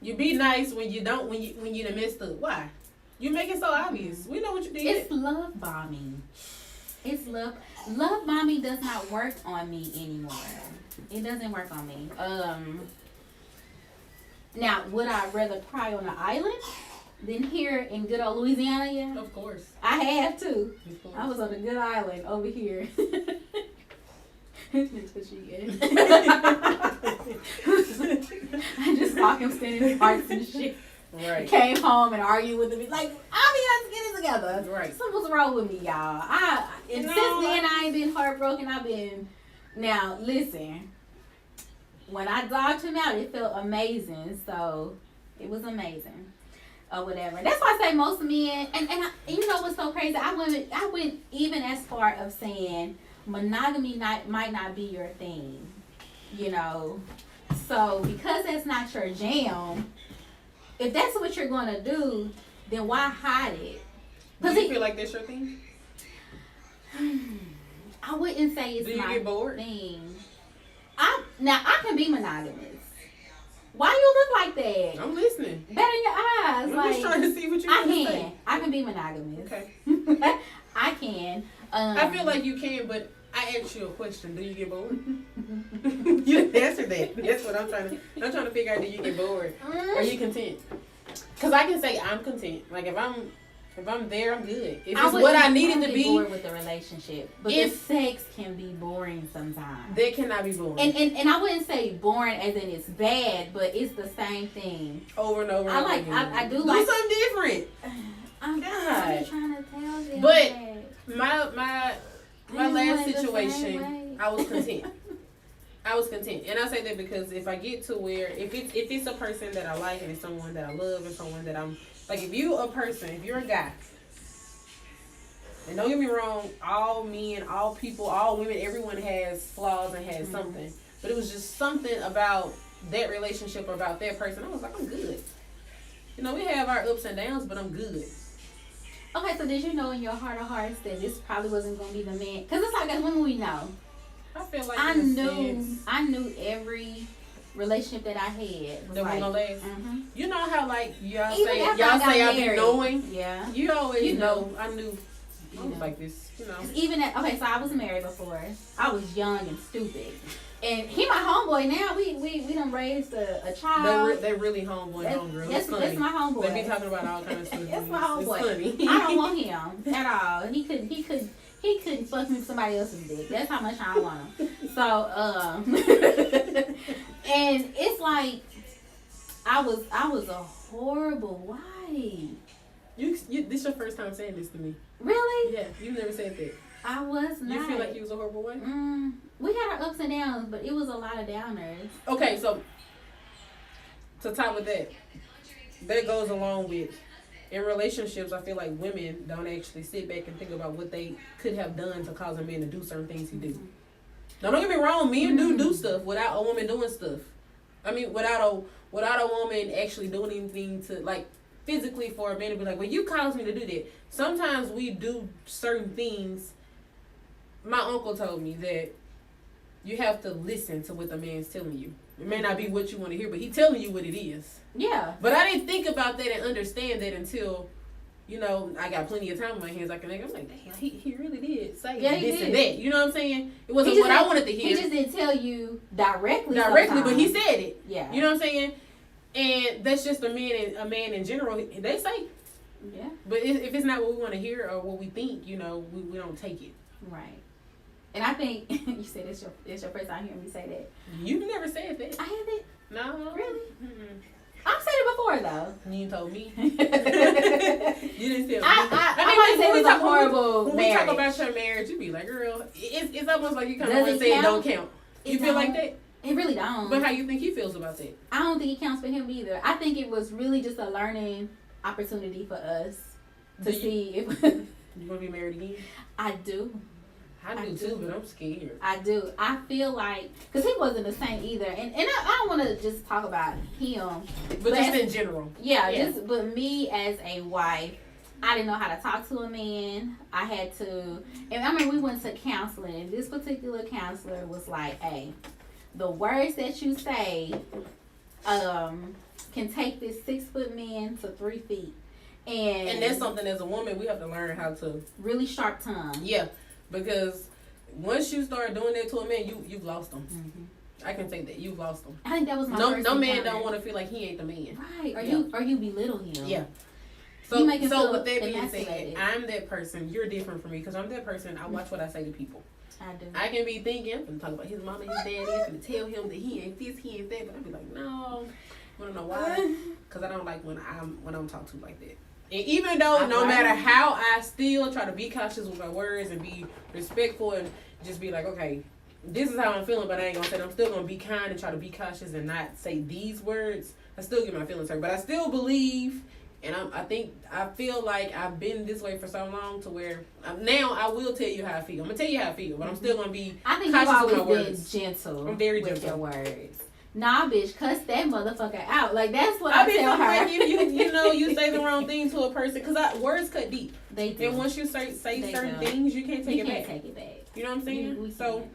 you be nice when you don't, when you done messed up. Why? You make it so obvious. We know what you did. It's love bombing. It's love bombing does not work on me anymore. It doesn't work on me. Now, would I rather cry on an island than here in good old Louisiana? Yeah, of course. I have to. I was on a good island over here. That's what she get. I just saw him standing in parks and shit. Right. Came home and argued with him. Like, I'll be able to get it together. Right. Something's wrong with me, y'all. Since then, I ain't been heartbroken. Now, listen. When I dogged him out, it felt amazing. So, it was amazing. Or whatever. That's why I say most men, and you know what's so crazy? I went even as far of saying monogamy might not be your thing. You know? So, because that's not your jam, if that's what you're going to do, then why hide it? Do you feel like that's your thing? I wouldn't say it's Do you my get bored? thing. I can be monogamous. Why you look like that? I'm listening. Better in your eyes. I'm like, just trying to see what you're I going to can. say. I can be monogamous. Okay. I can. I feel like you can, but I asked you a question. Do you get bored? You didn't answer that. That's what I'm trying to figure out. Do you get bored? Are you content? Because I can say I'm content. Like if I'm there, I'm good. If it's what I needed to be. Bored with the relationship, but the sex can be boring sometimes. That cannot be boring. And I wouldn't say boring as in it's bad, but it's the same thing Over and over. I do do like something different. I'm God. trying to tell them. But that. my You last went the same situation, way. I was content. I was content, and I say that because if I get to where if it's a person that I like and it's someone that I love and someone that I'm like, if you're a guy, and don't get me wrong, all men, all people, all women, everyone has flaws and has something, but it was just something about that relationship or about that person. I was like, I'm good. You know, we have our ups and downs, but I'm good. Okay, so did you know in your heart of hearts that this probably wasn't going to be the man? Because it's like as women we know. I feel like I knew every relationship that I had was that like, was gonna last. You know how like y'all Even say after I got be married. knowing. Yeah. You always You know. know. I knew. I was like this. You know. Even okay, so I was married before. I was young and stupid, and he my homeboy now. We done raised a child. They really homeboy, homegirl. That's my homeboy. They be talking about all kind of stuff. That's my homeboy. It's funny. I don't want him at all. He couldn't fuck me with somebody else's dick. That's how much I want him. So and it's like I was a horrible wife. This your first time saying this to me. Really? Yeah, you never said that. I was not. You feel like you was a horrible wife? We had our ups and downs, but it was a lot of downers. Okay, so to top with that goes along with in relationships. I feel like women don't actually sit back and think about what they could have done to cause a man to do certain things he do. Now, don't get me wrong, men do stuff without a woman doing stuff. I mean, without a woman actually doing anything to like physically for a man to be like, well, you caused me to do that. Sometimes we do certain things. My uncle told me that you have to listen to what the man's telling you. It may not be what you want to hear, but he's telling you what it is. Yeah. But I didn't think about that and understand that until, you know, I got plenty of time on my hands. I'm like, damn, he really did say this and that. You know what I'm saying? It wasn't what I wanted to hear. He just didn't tell you directly, but he said it. Yeah. You know what I'm saying? And that's just a man in general. They say. Yeah. But if it's not what we want to hear or what we think, you know, we don't take it. Right. And I think you said it's your first time hearing me say that. You never said that. I haven't. No. Really? Mm-mm. I've said it before though. You told me. You didn't tell me. I might say it was a horrible when marriage. we talk about your marriage, you be like, girl, it's almost like you kind of Does want it to say it count? don't count. You It feel like don't. that? It really don't. But how you think he feels about that? I don't think it counts for him either. I think it was really just a learning opportunity for us to see if You want to be married again? I do. I do too, but I'm scared. I do. I feel like, because he wasn't the same either. And I don't want to just talk about him. But just in general. Yeah, but me as a wife, I didn't know how to talk to a man. I had to, and I mean, we went to counseling, and this particular counselor was like, hey, the words that you say can take this 6-foot man to 3 feet. And that's something as a woman, we have to learn how to. Really sharp tongue. Yeah. Because once you start doing that to a man, you've lost them. Mm-hmm. I can say that you've lost them. I think that was my first no man encounter. don't want to feel like he ain't the man. Right? Or you belittle him. Yeah. You make him So feel with that being emasculated. said, I'm that person. You're different from me because I'm that person. I watch what I say to people. I do. I can be thinking, I'm gonna talk about his mama, his daddy. I'm gonna tell him that he ain't this, he ain't that, but I'll be like, no. Wanna know why? Because I don't like when I'm talked to like that. And even though no matter how, I still try to be cautious with my words and be respectful and just be like, okay, this is how I'm feeling, but I ain't gonna say that. I'm still gonna be kind and try to be cautious and not say these words. I still get my feelings hurt, but I still believe, and I feel like I've been this way for so long to where now I will tell you how I feel. I'm gonna tell you how I feel, but I'm still gonna be I think cautious you've with my always words. been gentle. I'm very with gentle. your words. Nah, bitch, cuss that motherfucker out. Like, that's what I I be tell her. like, if you say the wrong thing to a person, because words cut deep. They do. And once you say They certain do. things, you can't take You it can't back. take it back. You know what I'm saying? We So, can't.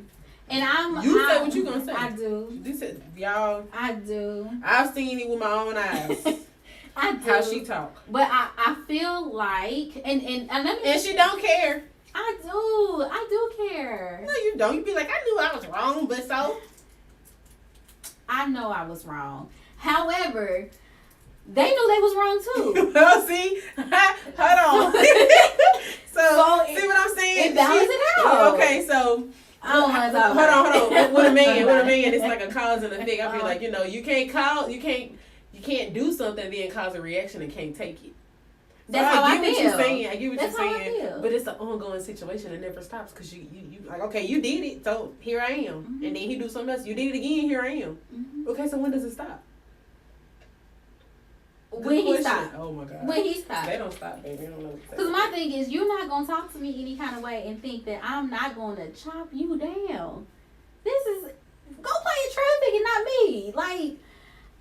And you say what you gonna say. I do. This is, y'all, I do. I've seen it with my own eyes. I do. How she talk. But I feel like, and let me. And she don't care. I do care. No, you don't. You be like, I knew I was wrong, but so. I know I was wrong. However, they knew they was wrong too. Well, see, hold on. so see what I'm saying? It balances it out. Okay, so. I don't want to talk about Hold on. it. With a man, it's like a cause and effect. I be like, you can't do something, then cause a reaction and can't take it. That's how I feel. I get what you're That's how I saying. feel. But it's an ongoing situation. It never stops because you like, okay, you did it, so here I am. Mm-hmm. And then he do something else. You did it again, here I am. Mm-hmm. Okay, so when does it stop? When he stopped. Oh my God. When he stopped. They don't stop, baby. I don't know. Because my thing is, you're not going to talk to me any kind of way and think that I'm not going to chop you down. This is, go play in traffic and not me. Like,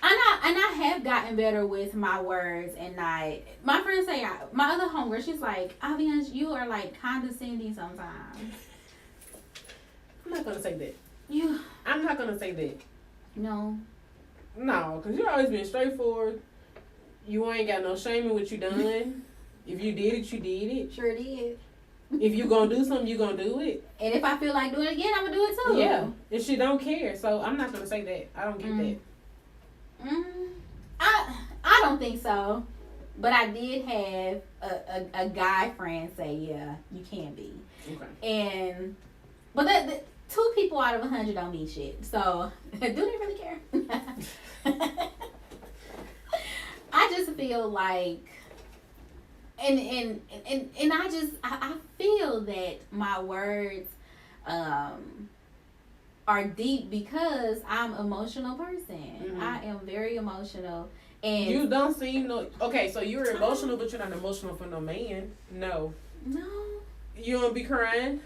and I have gotten better with my words and not, my friends say, my other homegirl, she's like, I'll be honest, you are like condescending sometimes. I'm not going to say that. You. I'm not going to say that. No. No, because you've always been straightforward. You ain't got no shame in what you done. If you did it, you did it. Sure did. If you gonna do something, you gonna do it. And if I feel like doing it again, I'm going to do it too. Yeah. And she don't care. So I'm not gonna say that. I don't get that. I don't think so. But I did have a guy friend say, yeah, you can be. Okay. But that 2 people out of 100 don't mean shit. So, do they really care? I just feel like, and I feel that my words are deep because I'm an emotional person. Mm-hmm. I am very emotional. And you don't seem okay, so you're emotional, but you're not emotional for no man. No. You don't be crying?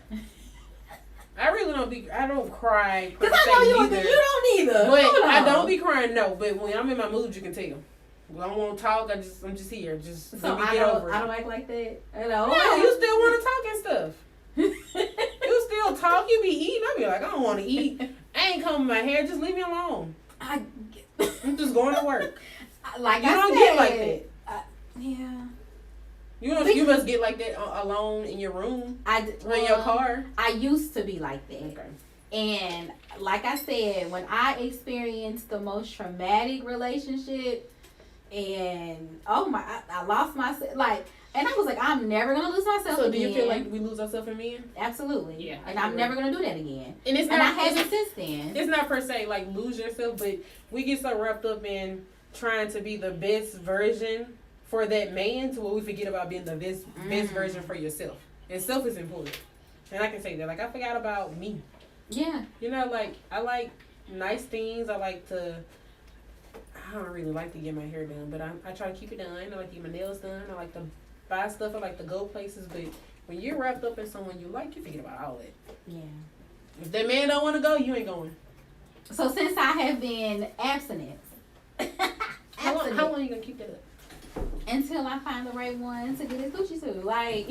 I really I don't cry. Because I know you don't either. But I don't be crying, no. But when I'm in my mood, you can tell. When I don't want to talk, I'm just here. Just so let me get over it. I don't act like that. No, you still want to talk and stuff. You still talk. You be eating. I be like, I don't want to eat. I ain't combing my hair. Just leave me alone. I'm just going to work. Like you I don't said, get like that. Yeah. You must get like that alone in your room. In your car. I used to be like that. Okay. And like I said, when I experienced the most traumatic relationship, and I lost myself. Like, and I was like, I'm never gonna lose myself again. So do you feel like we lose ourselves in men? Absolutely. Yeah. And I'm never gonna do that again. And I haven't since then. It's not per se like lose yourself, but we get so wrapped up in trying to be the best version for that man to where we forget about being the best version for yourself. And self is important. And I can say that. Like, I forgot about me. Yeah. Like, I like nice things. I don't really like to get my hair done, but I try to keep it done. I like to get my nails done. I like to buy stuff. I like to go places. But when you're wrapped up in someone you like, you forget about all that. Yeah. If that man don't want to go, you ain't going. So since I have been abstinent. How long are you going to keep that up? Until I find the right one to get his Gucci to. Like.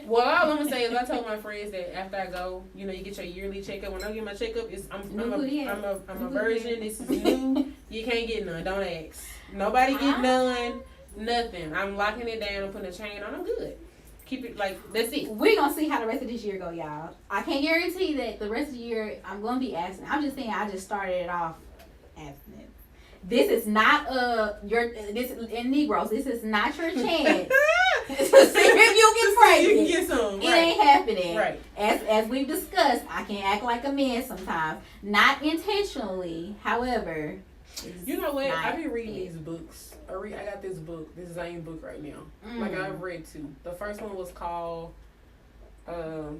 Well, all I'm going to say is I told my friends that after I go, you get your yearly checkup. When I get my checkup, I'm a virgin. This is new. You can't get none. Don't ask. Nobody get none. Nothing. I'm locking it down. I'm putting a chain on. I'm good. Keep it like, that's it. We're going to see how the rest of this year go, y'all. I can't guarantee that the rest of the year I'm going to be abstinent. I'm just saying I just started it off abstinent. This is not this in Negroes. This is not your chance to see if you get pregnant. You can get some. It ain't happening. Right. As we've discussed, I can act like a man sometimes, not intentionally. However, you know what? I've been reading these books. I got this book, this Zane book right now. Like I've read 2. The first one was called, I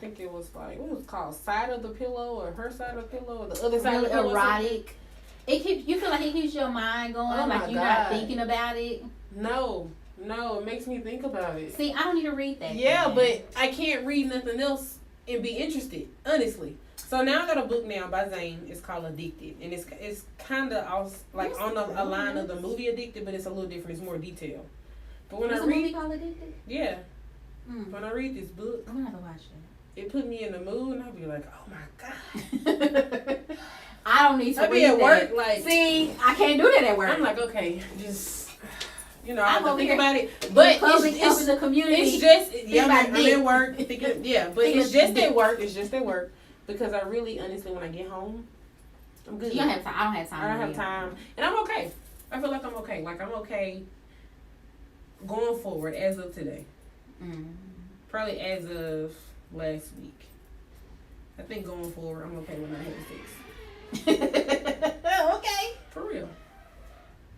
think it was like, what was it called? Side of the Pillow or Her Side of the Pillow or the Other Side of the Pillow. Erotic. You feel like it keeps your mind going, like you're not thinking about it. No, it makes me think about it. See, I don't need to read that. Yeah, but I can't read nothing else and be interested, honestly. So now I got a book now by Zane. It's called Addicted, and it's kind of like on a line of the movie Addicted, but it's a little different. It's more detailed. But when There's I a read, movie called Addicted? yeah, when I read this book, I'm gonna have to watch it put me in the mood, and I'll be like, oh my god. it. I don't need to I'll read be at that. work like, see, I can't do that at work. I'm like, okay, just I have I'm to over think here about it. But public helping it's the community. it's just about I'm dick. at work thinking, yeah, but Thinking it's just dick. at work. It's just at work because I really, honestly, when I get home, I'm good. You don't have time. I don't have time. I don't have time, and I'm okay. I feel like I'm okay. Like I'm okay going forward as of today. Probably as of last week. I think going forward, I'm okay with not having sex. Okay. For real.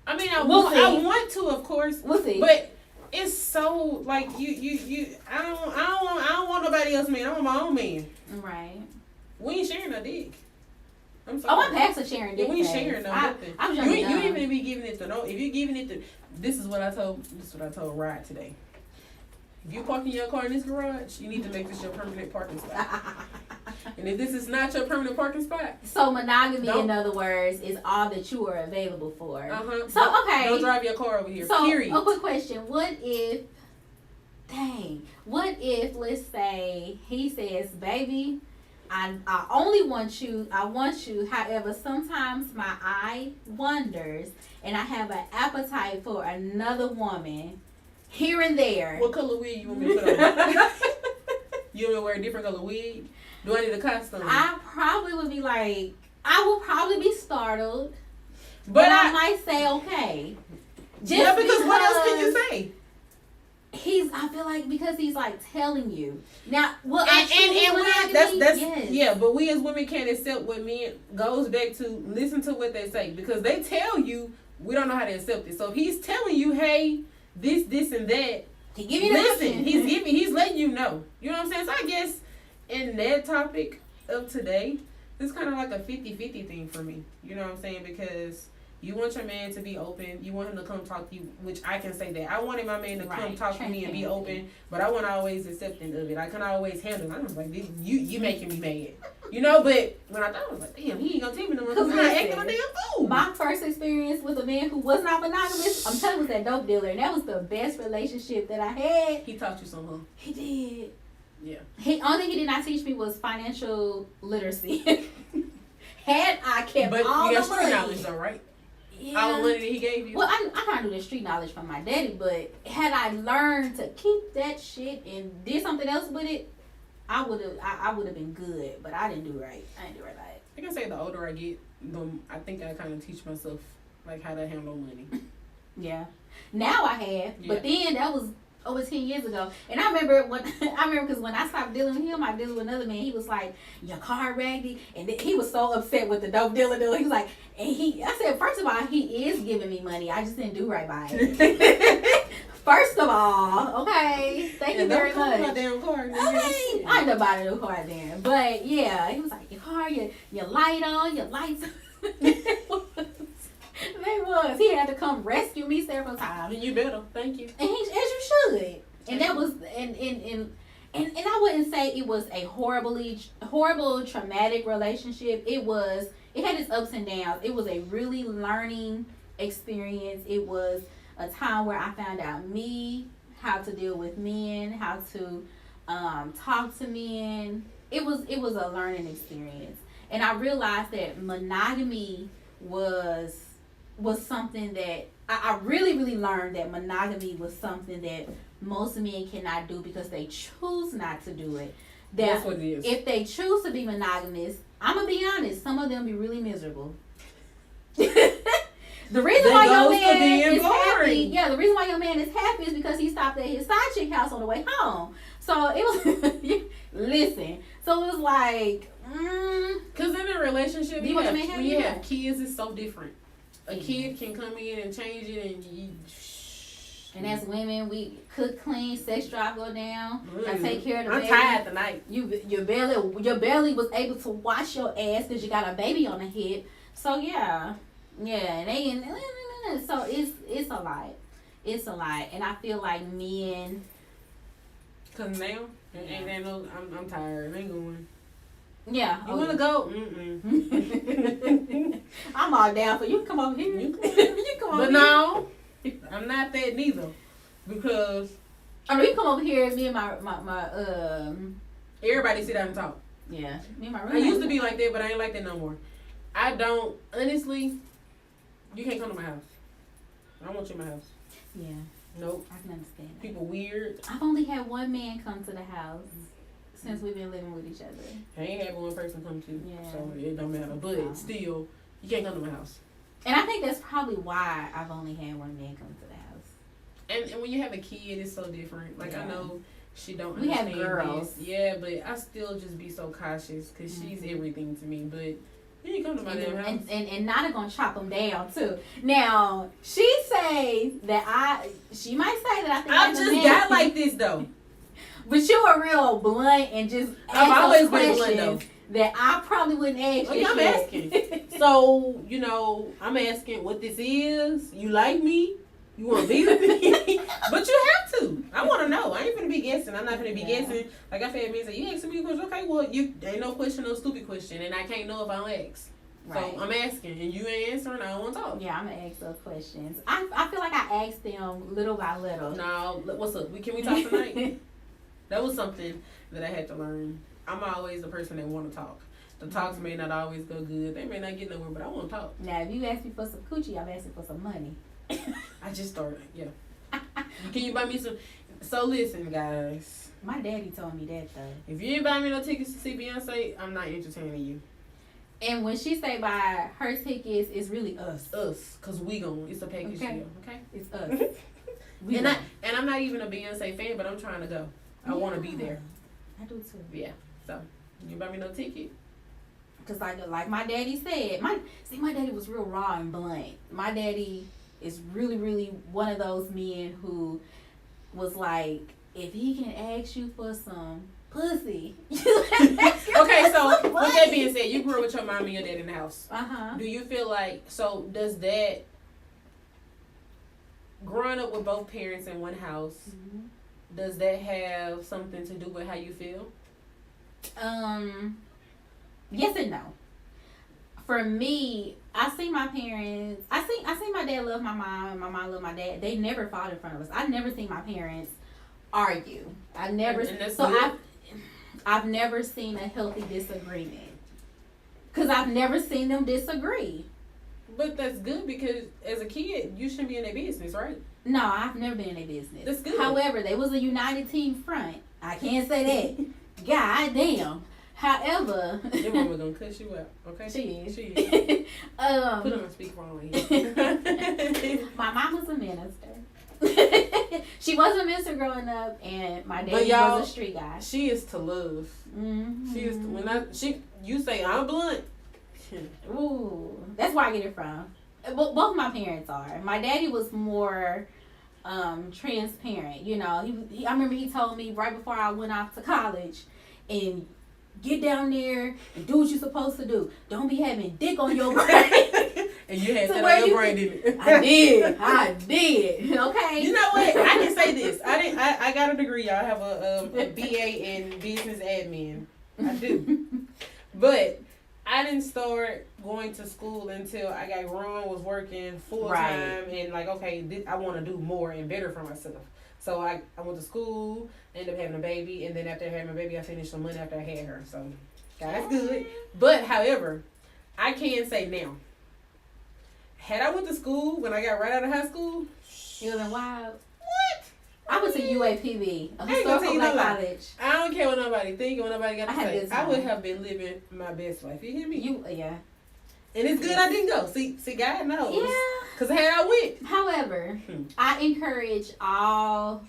I mean, I want to, of course. We'll see. But it's so like you. I don't want nobody else man. I want my own man. Right. We ain't sharing no dick. I'm sorry. Oh, I'm past the sharing dick. We ain't phase. sharing no nothing. I'm You just even be giving it to no. If you giving it to, this is what I told Rod today. If you parking your car in this garage, you need to make this your permanent parking spot. And if this is not your permanent parking spot, so monogamy, in other words, is all that you are available for. So don't drive your car over here. So period. a quick question: what if, let's say he says, "Baby, I only want you. I want you. However, sometimes my eye wanders, and I have an appetite for another woman." Here and there. What color wig you want me to put on? You want me to wear a different color wig? Do I need a costume? I probably would be like, I would probably be startled. But I might say okay. Just because what else can you say? I feel like because he's like telling you. Now, well, yeah, but we as women can't accept what men goes back to listen to what they say because they tell you we don't know how to accept it. So if he's telling you, hey, this, and that. He give you listen. He's letting you know. You know what I'm saying? So I guess in that topic of today, it's kind of like a 50-50 thing for me. You know what I'm saying? Because you want your man to be open. You want him to come talk to you, which I can say that. I wanted my man to come talk to me and be open, but I wasn't always accepting of it. I couldn't always handle it. I was like, you making me mad. You know, but when I thought, I was like, damn, he ain't going to tell me no one because I'm not acting a damn fool. My first experience with a man who was not monogamous, I'm telling you, was that dope dealer. And that was the best relationship that I had. He taught you something. He did. Yeah. Only thing he did not teach me was financial literacy. Had I kept but all you the got street money. knowledge though, right? Yeah. All the money that he gave you. Well, I kind of do the street knowledge from my daddy, but had I learned to keep that shit and did something else with it, I would have been good. But I didn't do right. I didn't do right by it. I can say the older I get, I think I kind of teach myself like how to handle money. Yeah. Now I have, but then that was over 10 years ago. And I remember because when I stopped dealing with him, I dealt with another man. He was like, your car raggedy. And he was so upset with the dope dealer dude. He was like, I said, first of all, he is giving me money. I just didn't do right by it. First of all, okay. Thank you very much. My damn car. Okay. I ended up buying a new car then. But yeah, he was like, your car, your light on, your lights. They was. He had to come rescue me several times. And you better. Thank you. And as you should. And that was and I wouldn't say it was a horrible traumatic relationship. It had its ups and downs. It was a really learning experience. It was a time where I found out how to deal with men, how to talk to men. It was a learning experience. And I realized that monogamy was something that I really, really learned that monogamy was something that most men cannot do because they choose not to do it. That's what it is. If they choose to be monogamous, I'm going to be honest, some of them be really miserable. The reason why your man is happy, the reason why your man is happy is because he stopped at his side chick house on the way home. So it was, listen, so it was like, because in a relationship, when you have kids, it's so different. A kid can come in and change it, and as women, we cook, clean, sex drive go down. I take care of the baby. I'm tired tonight. Your belly was able to wash your ass because you got a baby on the hip. So yeah, so it's a lot. It's a lot, and I feel like men. Cause now, I'm tired. I ain't going. Yeah. You want to go? Mm-mm. I'm all down for you. Come over here. You come over But no, I'm not that neither. Because Or you come over here, me and my everybody sit down and talk. yeah, me and my I roommate. used to be like that, but I ain't like that no more. I don't, honestly, you can't come to my house. I don't want you in my house. Yeah, Nope. I can understand that. People weird. I've only had one man come to the house since we've been living with each other. I ain't had one person come to, Yeah. so it don't matter. But still, you can't come to my house. And I think that's probably why I've only had one man come to the house. And when you have a kid, it's so different. Like, Yeah. I know she don't We have understand girls. this. Yeah, but I still just be so cautious because she's everything to me. But you ain't come to my damn house. And Nada gonna chop them down too. Now she say that she might say that I think I that's just a man. got like this, though. But you are real blunt and just I've ask always those been blunt, questions that I probably wouldn't ask you. Okay, I'm asking. So, I'm asking what this is. You like me? You want to be with me? But you have to. I want to know. I ain't gonna be guessing. I'm not gonna be guessing. Like I said, me say, you asking me a question? Okay, well, you ain't no question, no stupid question, and I can't know if I don't ask. Right. So I'm asking, and you ain't answering. I don't want to talk. Yeah, I'm gonna ask those questions. I feel like I asked them little by little. No, what's up? Can we talk tonight? That was something that I had to learn. I'm always the person that want to talk. The talks may not always go good. They may not get nowhere, but I want to talk. Now, if you ask me for some coochie, I'm asking for some money. I just started, yeah. Can you buy me some? So listen, guys. My daddy told me that though. If you ain't buy me no tickets to see Beyonce, I'm not entertaining you. And when she say buy her tickets, it's really us. Us, cause we gon' it's a package Okay. deal, okay? It's us. We And going. I'm not even a Beyonce fan, but I'm trying to go. I want to be there. I do too. Yeah. So you buy me no ticket. Cause like my daddy said, my daddy was real raw and blunt. My daddy is really, really one of those men who was like, if he can ask you for some pussy. Okay, so with that being said, you grew up with your mom and your dad in the house. Uh-huh. Do you feel like, so does that, growing up with both parents in one house, does that have something to do with how you feel? Yes and no. For me, I see my parents. I see my dad love my mom and my mom love my dad. They never fought in front of us. I never seen my parents argue. I never. And that's so good. I've never seen a healthy disagreement. Cause I've never seen them disagree. But that's good because as a kid, you shouldn't be in their business, right? No, I've never been in their business. That's good. However, they was a united team front. I can't say that. God damn. However, Your mama gonna cuss you out, okay? she is. She is. Put um, her on speakerphone here. my mom was a minister. She was a minister growing up, and my But daddy y'all- was a street guy. She is to love. Mm-hmm. She is you say I'm blunt. Ooh, that's where I get it from. Both my parents are. My daddy was more transparent. You know, I remember he told me right before I went off to college, and get down there and do what you're supposed to do. Don't be having dick on your brain. And you had So that where on your you- brain, didn't it? I did. Okay. You know what? I can say this. I got a degree. I have a BA in business admin. I do. But I didn't start going to school until I got grown, was working full time, and like, okay, I want to do more and better for myself. So I went to school, ended up having a baby, and then after having my baby, I finished some money after I had her. So God, that's good. But however, I can say now, had I went to school when I got right out of high school, You was in wild. what? I was at UAPB, a I ain't gonna tell historical you no black lie. college. I don't care what nobody think or what nobody got I to had a say. good I would time. have been living my best life. You hear me? Yeah. And it's good I didn't go. See, God knows. Yeah. Cause had I went, However, I encourage all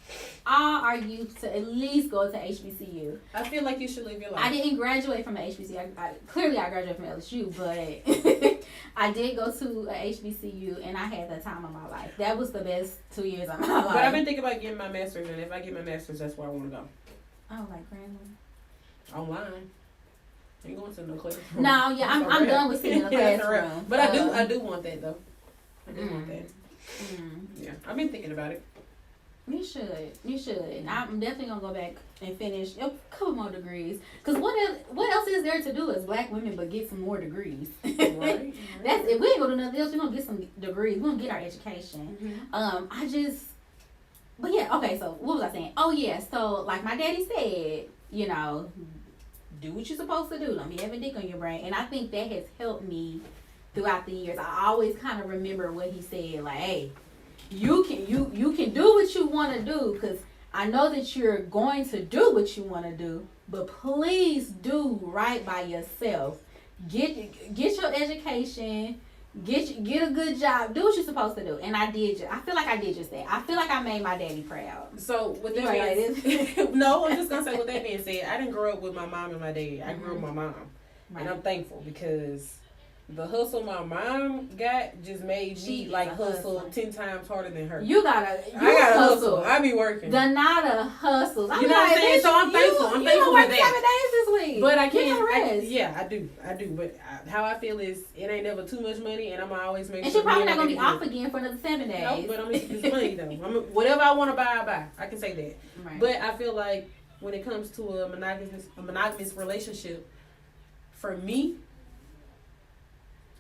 our youth to at least go to HBCU. I feel like you should live your life. I didn't graduate from an HBCU. Clearly, I graduated from LSU, but I did go to a HBCU, and I had the time of my life. That was the best 2 years of my life. But I've been thinking about getting my master's, and if I get my master's, that's where I want to go. Oh, like Grambling? Online. Ain't going to no classroom. No, yeah, I'm done with sitting in a Yeah, that's a wrap. classroom. But I do want that though. I do want that. Yeah, I've been thinking about it. You should. And I'm definitely gonna go back and finish a couple more degrees. Cause what else is there to do as black women but get some more degrees? Right. That's if we ain't gonna do nothing else, we're gonna get some degrees. We're gonna get our education. Mm-hmm. But yeah, okay. So what was I saying? Oh yeah. So like my daddy said, do what you're supposed to do. Don't be having dick on your brain. And I think that has helped me throughout the years. I always kind of remember what he said. Like, hey. You can do what you want to do because I know that you're going to do what you want to do, but please do right by yourself. Get your education, get a good job, do what you're supposed to do. And I feel like I did just that. I feel like I made my daddy proud. So with that being no, I'm just gonna say with that being said, I didn't grow up with my mom and my dad. I grew up with my mom, and I'm thankful because the hustle my mom got just made me hustle 10 times harder than her. I gotta hustle. I be working. Donata hustles. You know what I'm saying? So I'm thankful. I'm thankful for that. 7 days this week. But I can't rest. I do. But how I feel is it ain't never too much money, and I'm always make and sure. And she's probably not gonna be off again for another 7 days. No, but it's money though. Whatever I want to buy, I buy. I can say that. Right. But I feel like when it comes to a monogamous relationship, for me,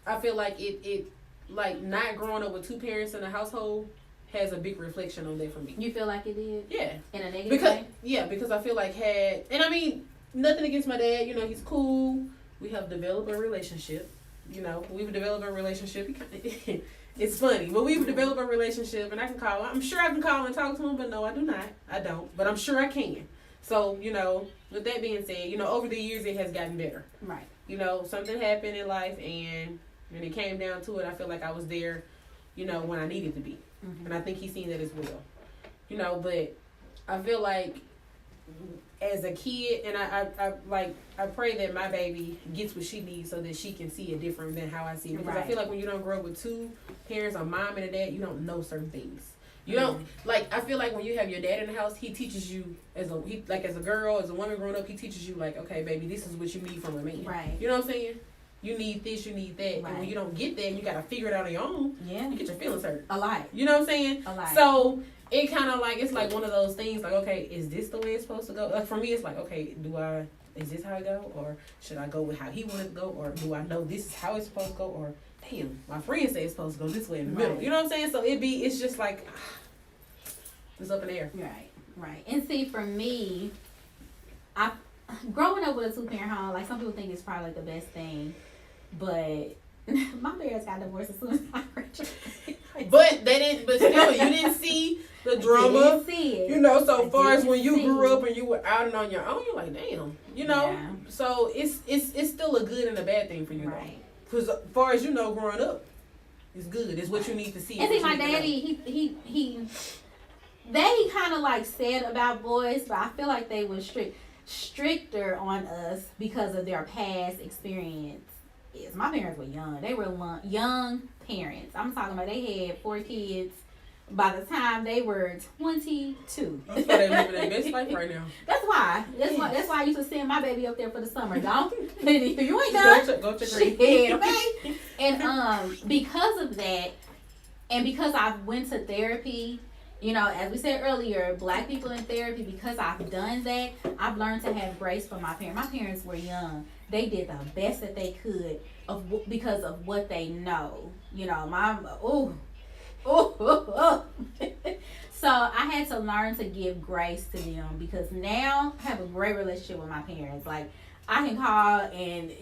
I feel like it like not growing up with two parents in a household has a big reflection on that for me. You feel like it did? Yeah. In a negative way? Yeah, because I feel like and I mean, nothing against my dad, he's cool. We have developed a relationship. We've developed a relationship. It's funny, but we've developed a relationship, and I'm sure I can call and talk to him, but no, I do not. I don't, but I'm sure I can. So, with that being said, over the years it has gotten better. Right. Something happened in life, and when it came down to it, I feel like I was there, when I needed to be. Mm-hmm. And I think he's seen that as well. But I feel like as a kid, and I pray that my baby gets what she needs so that she can see it different than how I see it. Because I feel like when you don't grow up with two parents, a mom and a dad, you don't know certain things. You don't I feel like when you have your dad in the house, he teaches you as a girl, as a woman growing up, he teaches you okay, baby, this is what you need from a man. Right. You know what I'm saying? You need this, you need that. Right. And when you don't get that, you gotta figure it out on your own. Yeah. You get your feelings hurt. A lot. You know what I'm saying? A lot. So it kind of it's one of those things okay, is this the way it's supposed to go? For me, it's okay, is this how it go? Or should I go with how he wanted to go? Or do I know this is how it's supposed to go? Or damn, my friend said it's supposed to go this way in the middle. You know what I'm saying? So it's just it's up in the air. Right. And see, for me, growing up with a 2-parent home, some people think it's probably the best thing, but my parents got divorced as soon as I graduated. But still, you didn't see the drama. I didn't see it. So far as when you grew up and you were out and on your own, you're like, damn, Yeah. So it's still a good and a bad thing for you, right? Because as far as growing up, it's good. It's what you need to see. And see, my daddy, they kind of said about boys, but I feel like they were stricter on us because of their past experience. My parents were young. They were young parents. I'm talking about they had 4 kids by the time they were 22. That's why they're living their best life right now. That's why. That's why I used to send my baby up there for the summer. Don't. If you ain't done, go to shit, okay? And because of that, and because I went to therapy, as we said earlier, black people in therapy, because I've done that, I've learned to have grace for my parents. My parents were young. They did the best that they could because of what they know. So I had to learn to give grace to them because now I have a great relationship with my parents. I can call and,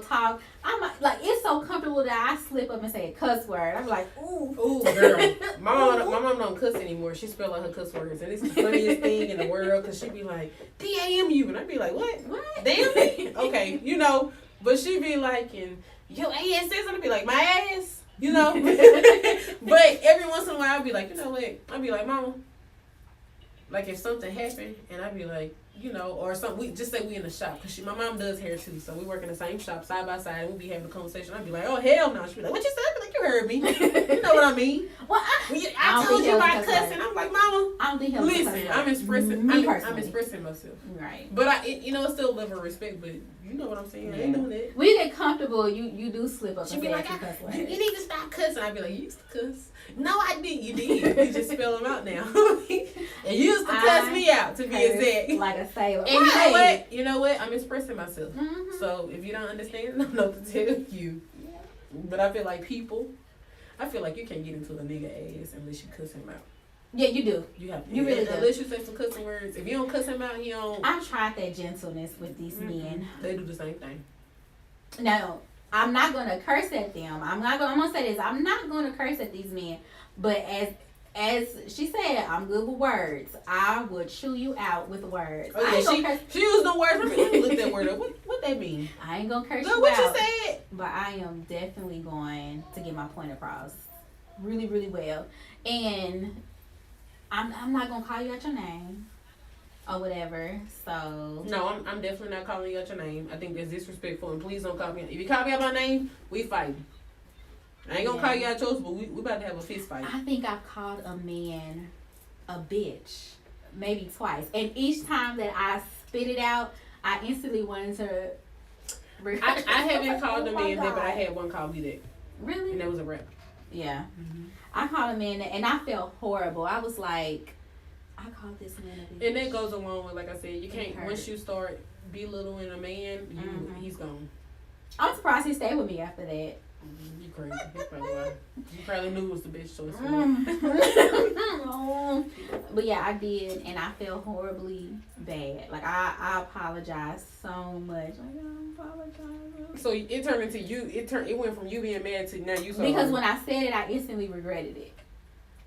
talk. I'm it's so comfortable that I slip up and say a cuss word. I'm like, ooh. Ooh, girl. My mom don't cuss anymore. She spell out her cuss words. And it's the funniest thing in the world because she be like, D-A-M-U. And I be like, what? Damn it. Okay, But she be like, and your ass says, and I be like, my ass? But every once in a while, I'll be like, you know what? I'll be like, Mama. If something happened, and I'd be like, or something. We just say we in the shop because my mom does hair too, so we work in the same shop side by side, and we be having a conversation. I'd be like, oh hell no, she'd be like, what you said? I'd be like, You heard me. You know what I mean. Well, I told you about cussing. I'm like, Mama. I don't think he'll Listen, I'm expressing. I'm expressing myself. Right. But it's still a level of respect. But you know what I'm saying. I ain't doing that. When you get comfortable, you do slip up. She be like, you need to stop cussing. I be like, you used to cuss. No, I didn't. You did. You just spell them out now. And you used to cuss me out, to be exact. Like a sailor. And you know what? You know what? I'm expressing myself. Mm-hmm. So if you don't understand, I don't know what to tell you. Yeah. But I feel like you can't get into a nigga ass unless you cuss him out. Yeah, you do. You have to. You really do. Unless you say some cussing words. If you don't cuss him out, he don't. I tried that gentleness with these men. They do the same thing. No, I'm not gonna curse at them. I'm gonna say this. I'm not gonna curse at these men. But as she said, I'm good with words. I would chew you out with words. Oh, yeah, she used the words. Let me look that word up. What that mean? I ain't gonna curse Look you what out. you said. But I am definitely going to get my point across really, really well. And I'm not gonna call you out your name or whatever. So no, I'm definitely not calling you out your name. I think that's disrespectful, and please don't call me. If you call me out my name, we fighting. I ain't gonna call you out yours, but we about to have a fist fight. I think I've called a man a bitch maybe twice, and each time that I spit it out, I instantly wanted to. I haven't called a man that, but I had one call me that. Really? And that was a rap. Yeah. Mm-hmm. I called a man that, and I felt horrible. I was like, I called this man a bitch. And that goes along with, like I said, you can't, once you start belittling a man, he's gone. I'm surprised he stayed with me after that. You crazy. That's probably why. You probably knew it was the best choice for you. But yeah, I did, and I felt horribly bad. Like, I apologized so much. Like, I'm apologizing. So it turned into you, it went from you being mad to now you so because when I said it, I instantly regretted it.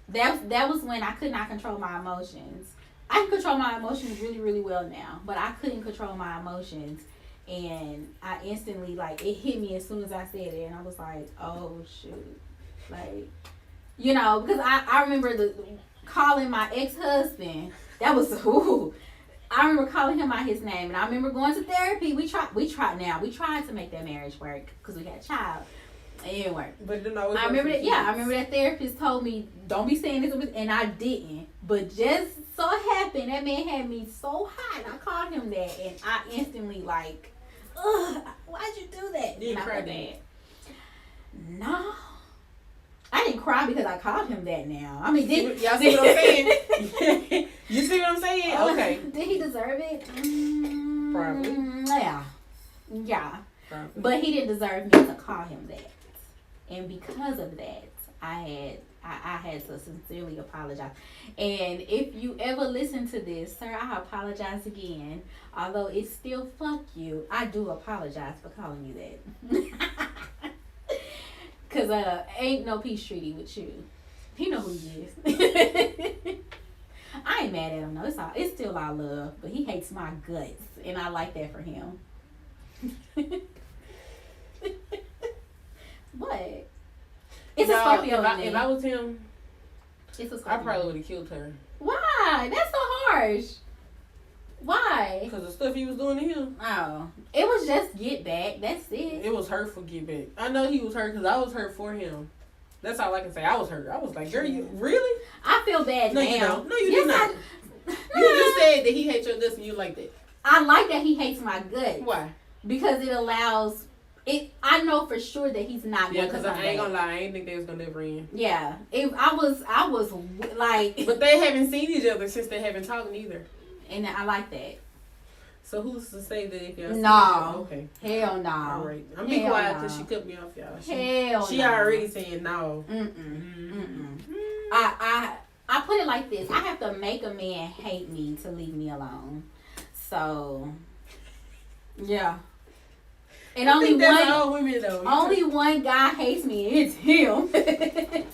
That was when I could not control my emotions. I can control my emotions really, really well now, but I couldn't control my emotions. And I instantly, like, it hit me as soon as I said it. And I was like, oh, shoot. Like, you know, because I remember calling my ex-husband. That was, ooh. I remember calling him by his name. And I remember going to therapy. We tried to make that marriage work because we had a child. It didn't work. But it didn't always I remember that. Yeah, I remember that therapist told me, don't be saying this, and I didn't. But just so happened, that man had me so hot. I called him that, and I instantly, like, ugh, why'd you do that? Did you cry bad? No. I didn't cry because I called him that now. I mean, y'all see what I'm saying? You see what I'm saying? Okay. Did he deserve it? Probably. Yeah. Yeah. Probably. But he didn't deserve me to call him that. And because of that, I had to sincerely apologize. And if you ever listen to this, sir, I apologize again. Although it's still fuck you, I do apologize for calling you that. Because ain't no peace treaty with you. He know who he is. I ain't mad at him, no. It's still all love. But he hates my guts. And I like that for him. What? It's a Scorpio in If I was him, I probably would have killed her. Why? That's so harsh. Why? Because the stuff he was doing to him. Oh. It was just get back. That's it. It was hurtful get back. I know he was hurt because I was hurt for him. That's all I can say. I was hurt. I was like, girl, you really? I feel bad now. You don't. No, you did not. You just said that he hates your guts and you like that. I like that he hates my guts. Why? Because it allows it. I know for sure that he's not. Yeah, because I ain't gonna lie, I ain't think they was gonna ever end. Yeah, I was like. But they haven't seen each other since they haven't talked either. And I like that. So who's to say that if y'all? No. Okay. Hell no. All right. I'm being quiet because she cut me off, y'all. She already saying no. I put it like this. I have to make a man hate me to leave me alone. So, yeah. And only one guy hates me. It's him.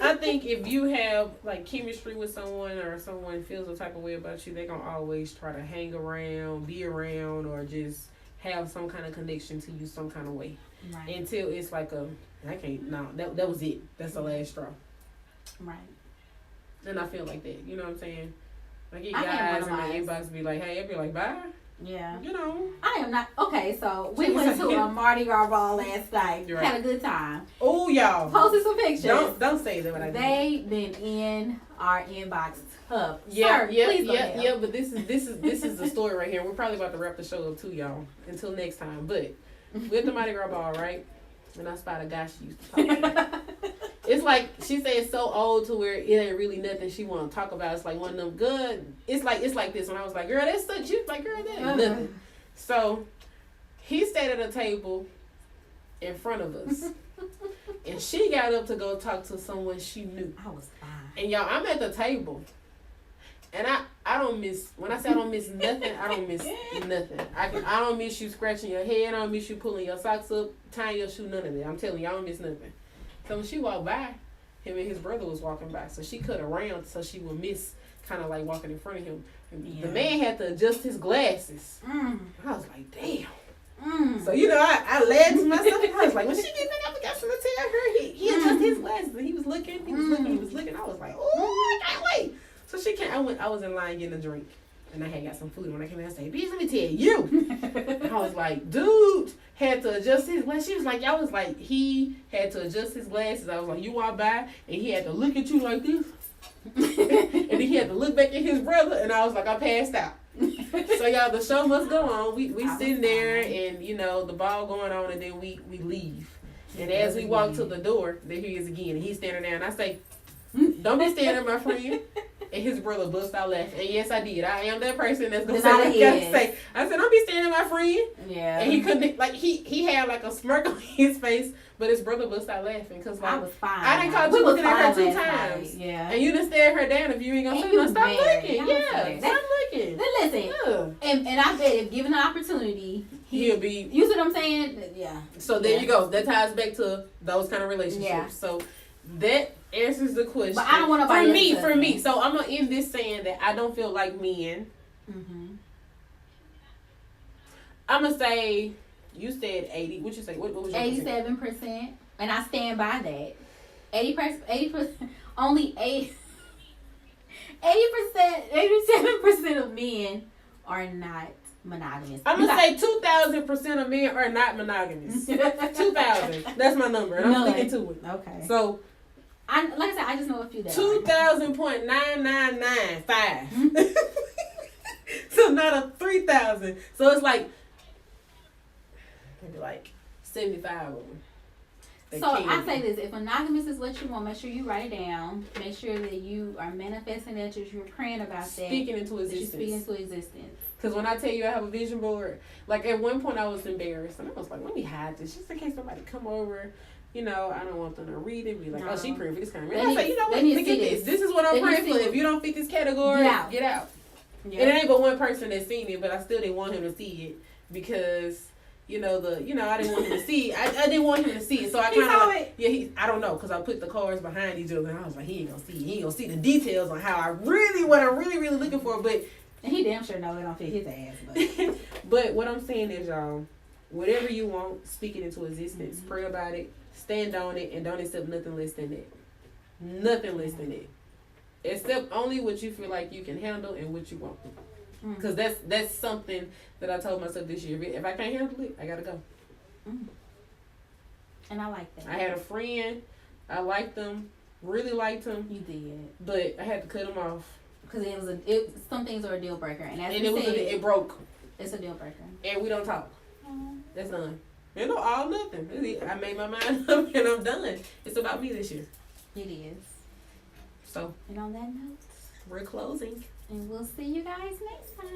I think if you have like chemistry with someone or someone feels a type of way about you, they're gonna always try to hang around, be around, or just have some kind of connection to you some kind of way. Right. Until it's like that was it. That's the last straw. Right. And I feel like that. You know what I'm saying? Like, guys in my inbox be like, hey, I'd be like, bye. Yeah. You know. I am not. Okay, so we went to a Mardi Gras ball last night. You're right. Had a good time. Oh, y'all. Posted some pictures. Don't say that. What I did. They been in our inbox up. Yeah, Sir, please go ahead. yeah. But this is the story right here. We're probably about to wrap the show up too, y'all. Until next time. But with the Mardi Gras ball, right? And I spot a guy she used to talk to. It's like she said it's so old to where it ain't really nothing she want to talk about. It's like one of them good. It's like this. When I was like, girl, that's such. She was like, girl, that ain't nothing. So he stayed at a table in front of us, and she got up to go talk to someone she knew. I was fine. And y'all, I'm at the table, and I don't miss. When I say I don't miss nothing, I don't miss nothing. I don't miss you scratching your head. I don't miss you pulling your socks up, tying your shoe. None of that. I'm telling you, I don't miss nothing. So when she walked by, him and his brother was walking by. So she cut around so she would miss kind of like walking in front of him. Yeah. The man had to adjust his glasses. I was like, damn. So, I laughed to myself. I was like, when she get back, I got something to tell her. He adjusted his glasses and he was looking. I was like, oh, I can't wait. So she came. I was in line getting a drink. And I had got some food. When I came out, I said, bitch, let me tell you. I was like, dude had to adjust his glasses. She was like, y'all was like, he had to adjust his glasses. I was like, you walk by, and he had to look at you like this. And then he had to look back at his brother, and I was like, I passed out. So, y'all, the show must go on. We sitting there, and, the ball going on, and then we leave. And as we walk to the door, there he is again, and he's standing there, and I say, don't be standing, my friend. And his brother bust out laughing. And yes, I did. I am that person that's gonna say what I gotta say. I said, don't be standing, my friend. Yeah. And he couldn't, like, he had like a smirk on his face, but his brother bust out laughing because like I was fine. I done caught you looking at her 2 times. Yeah. And you done stared her down if you ain't gonna say no. Stop looking. Yeah. Stop looking. Then listen. Yeah. And I bet if given the opportunity, he'll be. You see what I'm saying? Yeah. So there you go. That ties back to those kind of relationships. Yeah. So that answers the question. But I don't want to for me. So I'm gonna end this saying that I don't feel like men. I'm gonna say you said 80. What you say? What was your 87%? And I stand by that. 80%. Only 80%. 87% of men are not monogamous. I'm gonna say 2,000% of men are not monogamous. 2,000. That's my number, and I'm sticking to it. Okay. So. Like I said, I just know a few that 2,000.9995. So not a 3,000. So it's like maybe like 75 of them. So I say this: if monogamous is what you want, make sure you write it down. Make sure that you are manifesting that, you're praying about that. Speaking into existence. Speaking into existence. Because when I tell you I have a vision board, like at one point I was embarrassed and I was like, let me hide this just in case somebody come over. I don't want them to read it. Be like, oh, she praying for this kind of. I say, you know what? Look at this. This is what I'm praying for. If you don't fit this category, get out. Yeah. It ain't but one person that's seen it, but I still didn't want him to see it because I didn't want him to see it. I didn't want him to see it, so I kind of I don't know because I put the cards behind each other and I was like, he ain't gonna see it. He ain't gonna see the details on how what I'm really really looking for, but and he damn sure know it don't fit his ass. But but what I'm saying is, y'all, whatever you want, speak it into existence. Pray about it. Stand on it and don't accept nothing less than it. Nothing less than it. Accept only what you feel like you can handle and what you want. Because that's something that I told myself this year. If I can't handle it, I gotta go. And I like that. I had a friend. I liked them. Really liked him. You did. But I had to cut him off. Because some things are a deal breaker. And it broke. It's a deal breaker. And we don't talk. That's done. All nothing. I made my mind up and I'm done. It's about me this year. It is. So. And on that note, we're closing. And we'll see you guys next time.